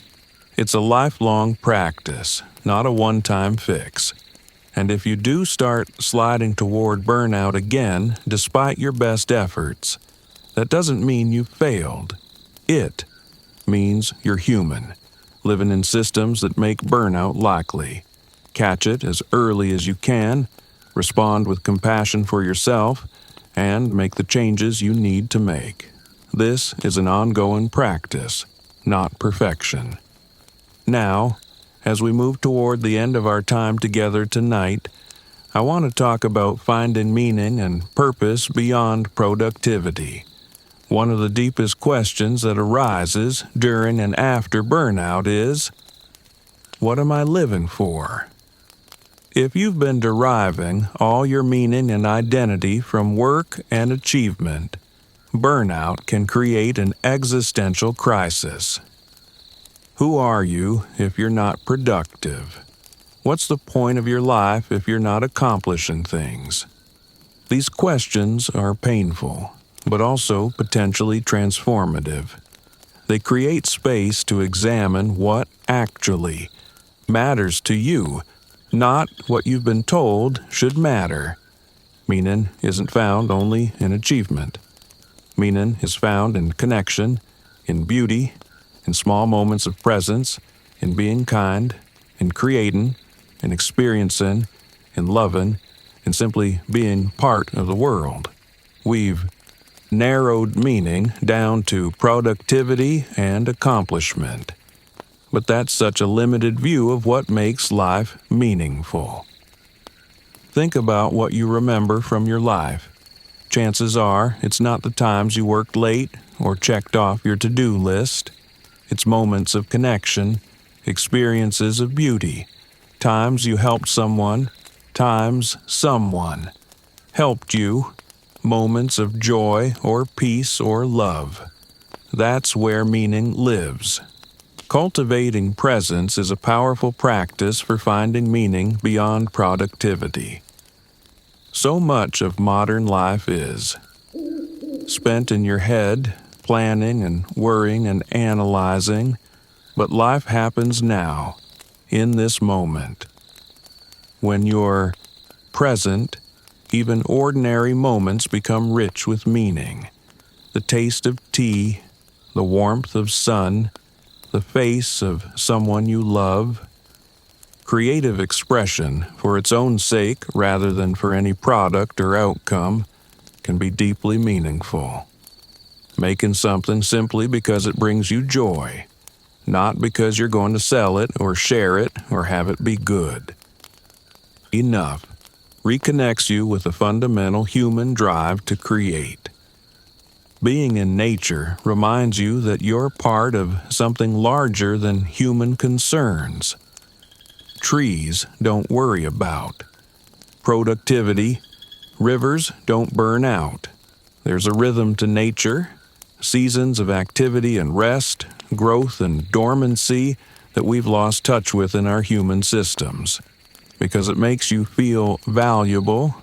It's a lifelong practice, not a one-time fix. And if you do start sliding toward burnout again, despite your best efforts, that doesn't mean you failed. It means you're human, living in systems that make burnout likely. Catch it as early as you can, respond with compassion for yourself, and make the changes you need to make. This is an ongoing practice, not perfection. Now, as we move toward the end of our time together tonight, I want to talk about finding meaning and purpose beyond productivity. One of the deepest questions that arises during and after burnout is, what am I living for? If you've been deriving all your meaning and identity from work and achievement, burnout can create an existential crisis. Who are you if you're not productive? What's the point of your life if you're not accomplishing things? These questions are painful, but also potentially transformative. They create space to examine what actually matters to you, not what you've been told should matter. Meaning isn't found only in achievement. Meaning is found in connection, in beauty, in small moments of presence, in being kind, in creating, in experiencing, in loving, in simply being part of the world. We've narrowed meaning down to productivity and accomplishment. But that's such a limited view of what makes life meaningful. Think about what you remember from your life. chances are it's not the times you worked late or checked off your to-do list. It's moments of connection, experiences of beauty, times you helped someone, times someone helped you, moments of joy or peace or love. That's where meaning lives. Cultivating presence is a powerful practice for finding meaning beyond productivity. So much of modern life is spent in your head, planning and worrying and analyzing, but life happens now, in this moment. When you're present, even ordinary moments become rich with meaning. The taste of tea, the warmth of sun, the face of someone you love. Creative expression, for its own sake rather than for any product or outcome, can be deeply meaningful. Making something simply because it brings you joy, not because you're going to sell it or share it or have it be good. Enough reconnects you with a fundamental human drive to create. Being in nature reminds you that you're part of something larger than human concerns. Trees don't worry about productivity. Rivers don't burn out. There's a rhythm to nature, seasons of activity and rest, growth and dormancy that we've lost touch with in our human systems. Because it makes you feel valuable,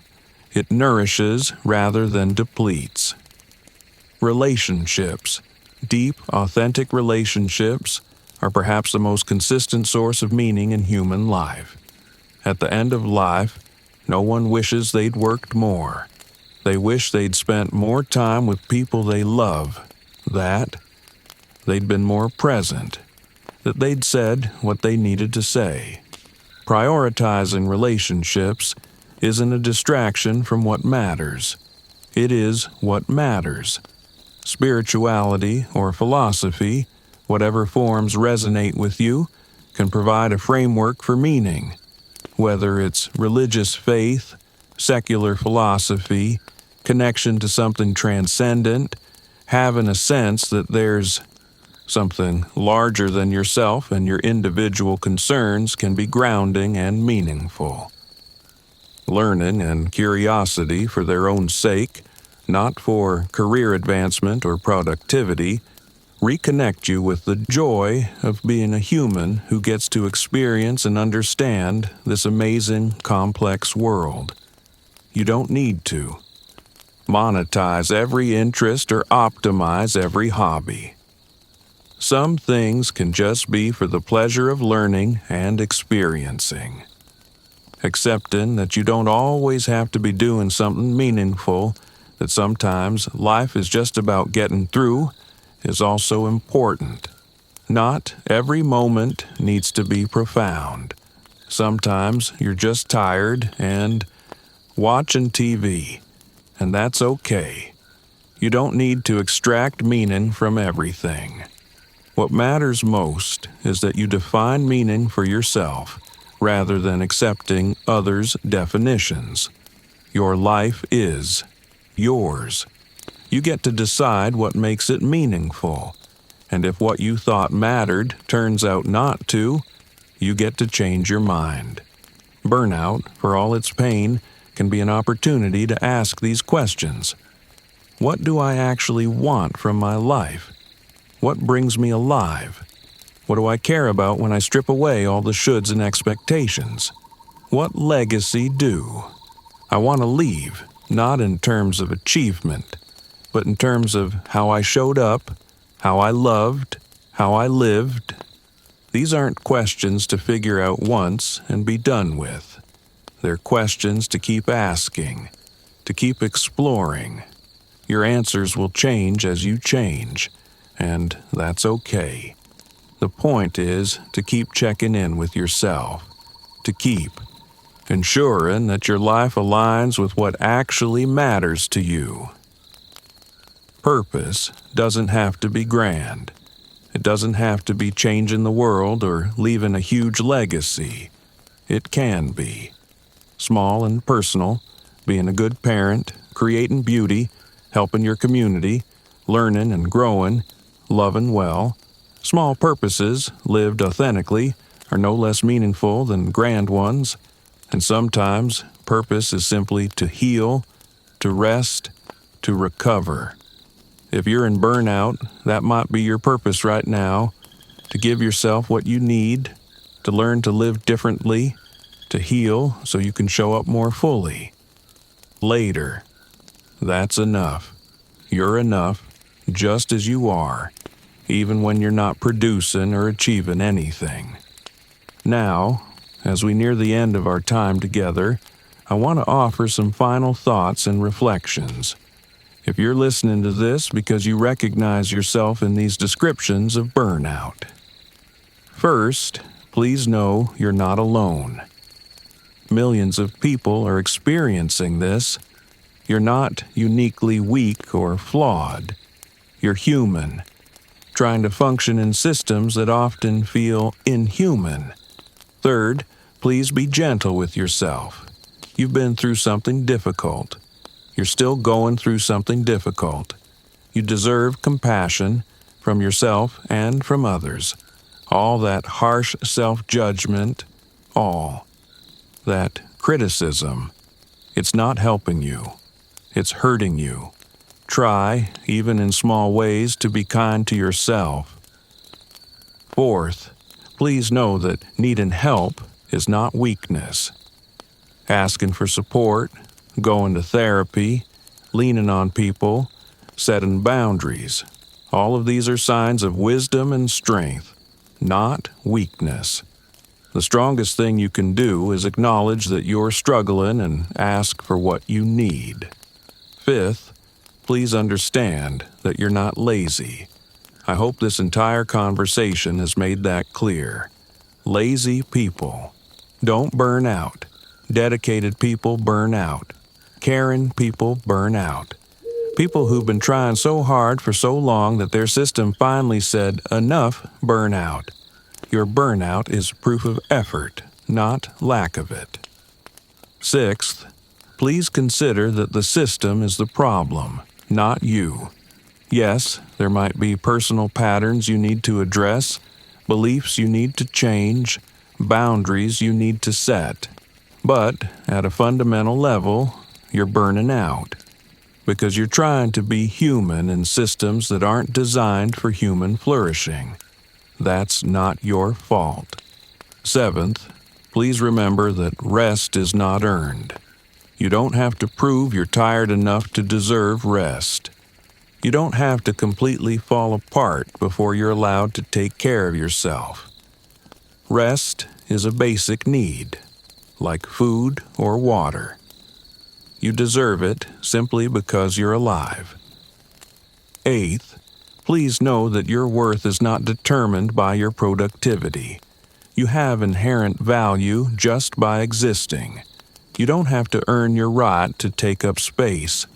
it nourishes rather than depletes. Relationships, deep, authentic relationships, are perhaps the most consistent source of meaning in human life. At the end of life, no one wishes they'd worked more. They wish they'd spent more time with people they love, that they'd been more present, that they'd said what they needed to say. Prioritizing relationships isn't a distraction from what matters. It is what matters. Spirituality or philosophy, whatever forms resonate with you, can provide a framework for meaning. Whether it's religious faith, secular philosophy, connection to something transcendent, having a sense that there's something larger than yourself and your individual concerns can be grounding and meaningful. Learning and curiosity for their own sake, not for career advancement or productivity, reconnect you with the joy of being a human who gets to experience and understand this amazing, complex world. You don't need to monetize every interest or optimize every hobby. Some things can just be for the pleasure of learning and experiencing. Accepting that you don't always have to be doing something meaningful, that sometimes life is just about getting through, is also important. Not every moment needs to be profound. Sometimes you're just tired and watching TV, and that's okay. You don't need to extract meaning from everything. What matters most is that you define meaning for yourself rather than accepting others' definitions. Your life is yours. You get to decide what makes it meaningful, and if what you thought mattered turns out not to, you get to change your mind. Burnout, for all its pain, can be an opportunity to ask these questions. What do I actually want from my life? What brings me alive? What do I care about when I strip away all the shoulds and expectations? What legacy do I want to leave, not in terms of achievement, but in terms of how I showed up, how I loved, how I lived? These aren't questions to figure out once and be done with. They're questions to keep asking, to keep exploring. Your answers will change as you change, and that's okay. The point is to keep checking in with yourself, to keep ensuring that your life aligns with what actually matters to you. Purpose doesn't have to be grand. It doesn't have to be changing the world or leaving a huge legacy. It can be small and personal, being a good parent, creating beauty, helping your community, learning and growing, loving well. Small purposes, lived authentically, are no less meaningful than grand ones. And sometimes, purpose is simply to heal, to rest, to recover. If you're in burnout, that might be your purpose right now, to give yourself what you need, to learn to live differently, to heal so you can show up more fully. Later, that's enough. You're enough, just as you are, even when you're not producing or achieving anything. Now, as we near the end of our time together, I want to offer some final thoughts and reflections. If you're listening to this because you recognize yourself in these descriptions of burnout. First, please know you're not alone. Millions of people are experiencing this. You're not uniquely weak or flawed. You're human, trying to function in systems that often feel inhuman. Third, please be gentle with yourself. You've been through something difficult. You're still going through something difficult. You deserve compassion from yourself and from others. All that harsh self-judgment, all that criticism, it's not helping you. It's hurting you. Try, even in small ways, to be kind to yourself. Fourth, please know that needing help is not weakness. Asking for support, going to therapy, leaning on people, setting boundaries. All of these are signs of wisdom and strength, not weakness. The strongest thing you can do is acknowledge that you're struggling and ask for what you need. Fifth, please understand that you're not lazy. I hope this entire conversation has made that clear. Lazy people don't burn out. Dedicated people burn out. Caring people burn out. People who've been trying so hard for so long that their system finally said, enough, burn out. Your burnout is proof of effort, not lack of it. Sixth, please consider that the system is the problem, not you. Yes, there might be personal patterns you need to address, beliefs you need to change, boundaries you need to set. But at a fundamental level, you're burning out because you're trying to be human in systems that aren't designed for human flourishing. That's not your fault. Seventh, please remember that rest is not earned. You don't have to prove you're tired enough to deserve rest. You don't have to completely fall apart before you're allowed to take care of yourself. Rest is a basic need, like food or water. You deserve it simply because you're alive. Eighth, please know that your worth is not determined by your productivity. You have inherent value just by existing. You don't have to earn your right to take up space.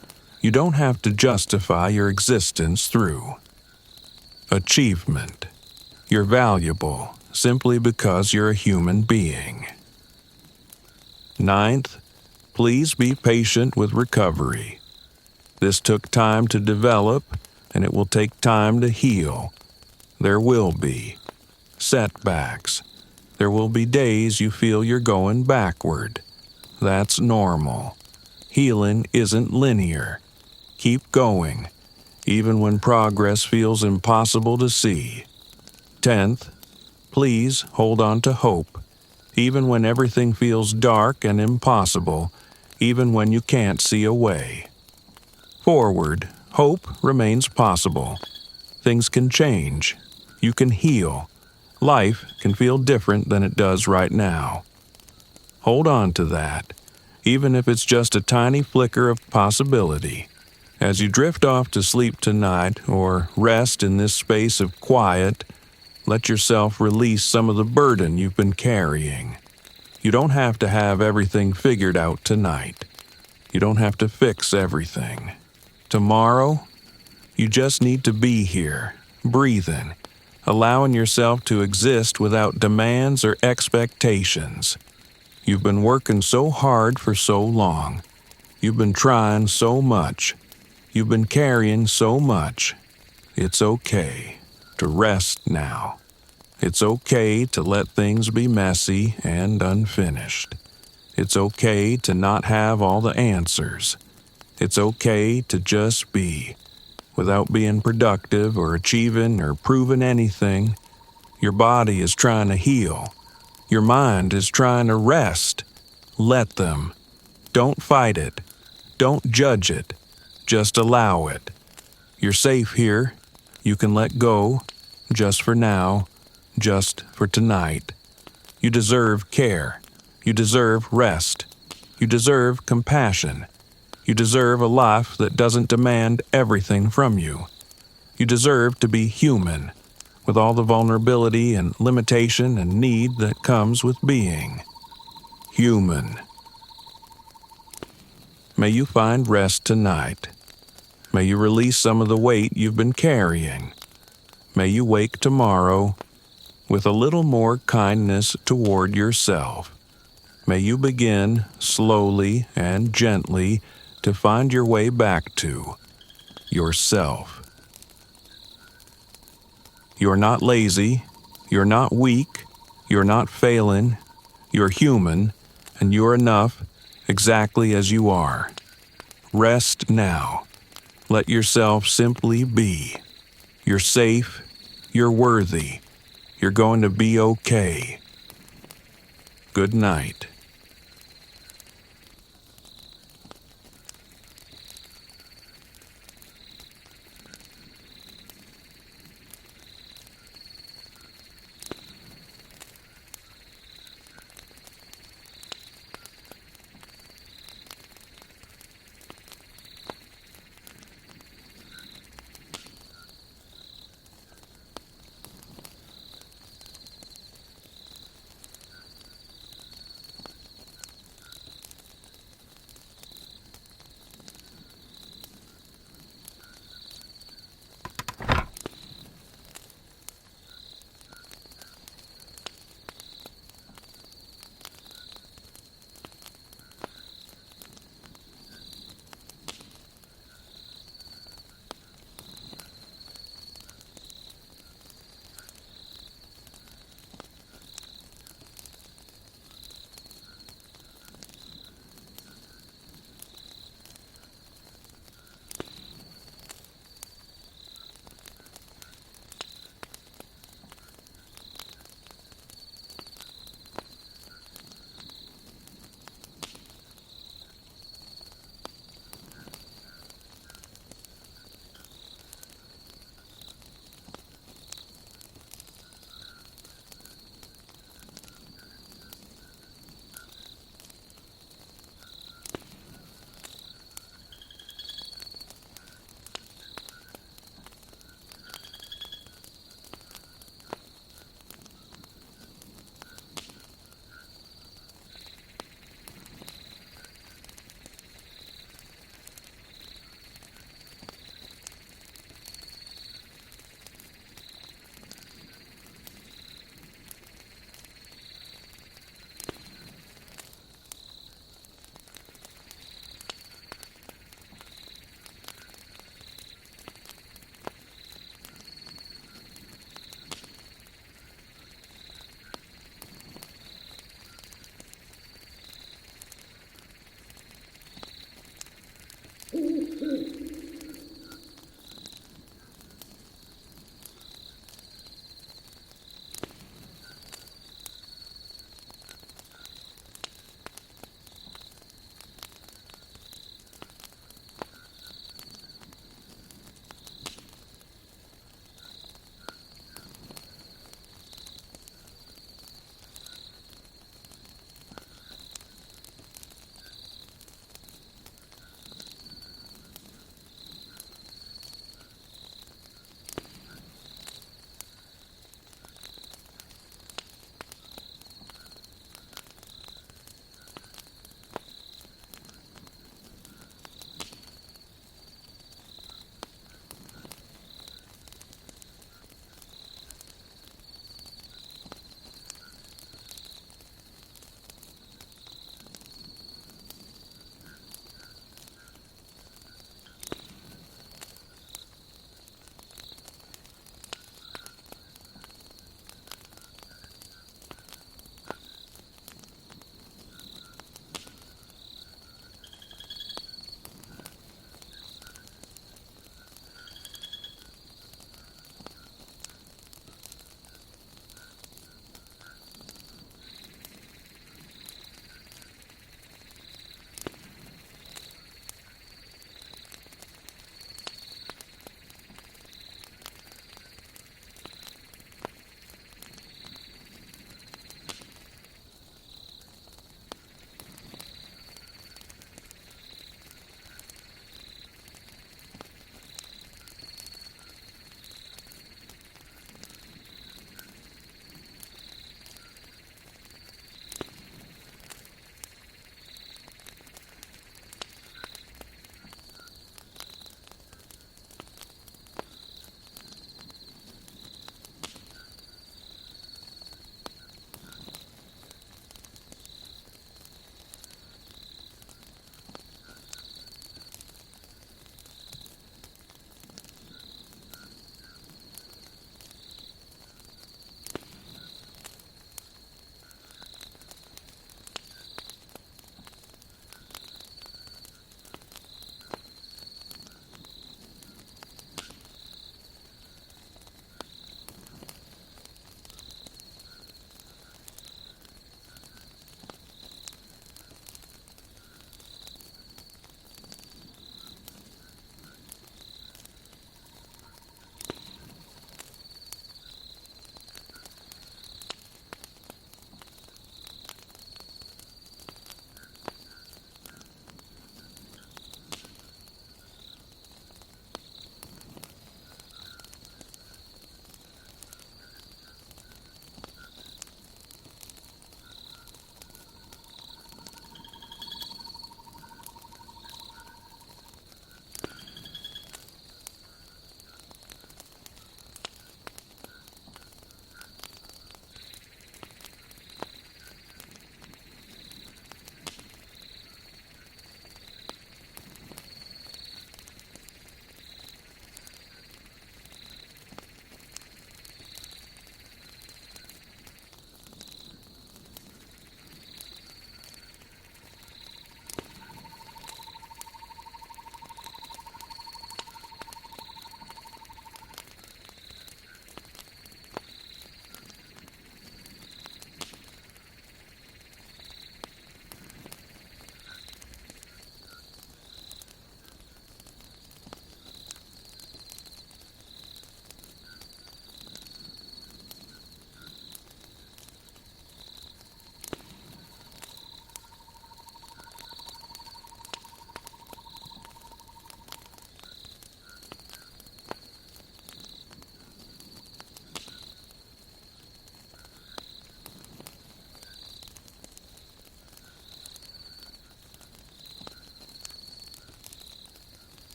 You don't have to justify your existence through achievement. You're valuable simply because you're a human being. Ninth, please be patient with recovery. This took time to develop, and it will take time to heal. There will be setbacks. There will be days you feel you're going backward. That's normal. Healing isn't linear. Keep going, even when progress feels impossible to see. 10th, please hold on to hope, even when everything feels dark and impossible, even when you can't see a way. Forward, hope remains possible. Things can change. You can heal. Life can feel different than it does right now. Hold on to that, even if it's just a tiny flicker of possibility. As you drift off to sleep tonight or rest in this space of quiet, let yourself release some of the burden you've been carrying. You don't have to have everything figured out tonight. You don't have to fix everything. Tomorrow, you just need to be here, breathing, allowing yourself to exist without demands or expectations. You've been working so hard for so long. You've been trying so much. You've been carrying so much. It's okay to rest now. It's okay to let things be messy and unfinished. It's okay to not have all the answers. It's okay to just be, without being productive or achieving or proving anything. Your body is trying to heal. Your mind is trying to rest. Let them. Don't fight it. Don't judge it. Just allow it. You're safe here. You can let go, just for now, just for tonight. You deserve care. You deserve rest. You deserve compassion. You deserve a life that doesn't demand everything from you. You deserve to be human, with all the vulnerability and limitation and need that comes with being human. May you find rest tonight. May you release some of the weight you've been carrying. May you wake tomorrow with a little more kindness toward yourself. May you begin slowly and gently to find your way back to yourself. You're not lazy. You're not weak. You're not failing. You're human, and you're enough exactly as you are. Rest now. Let yourself simply be. You're safe. You're worthy. You're going to be okay. Good night.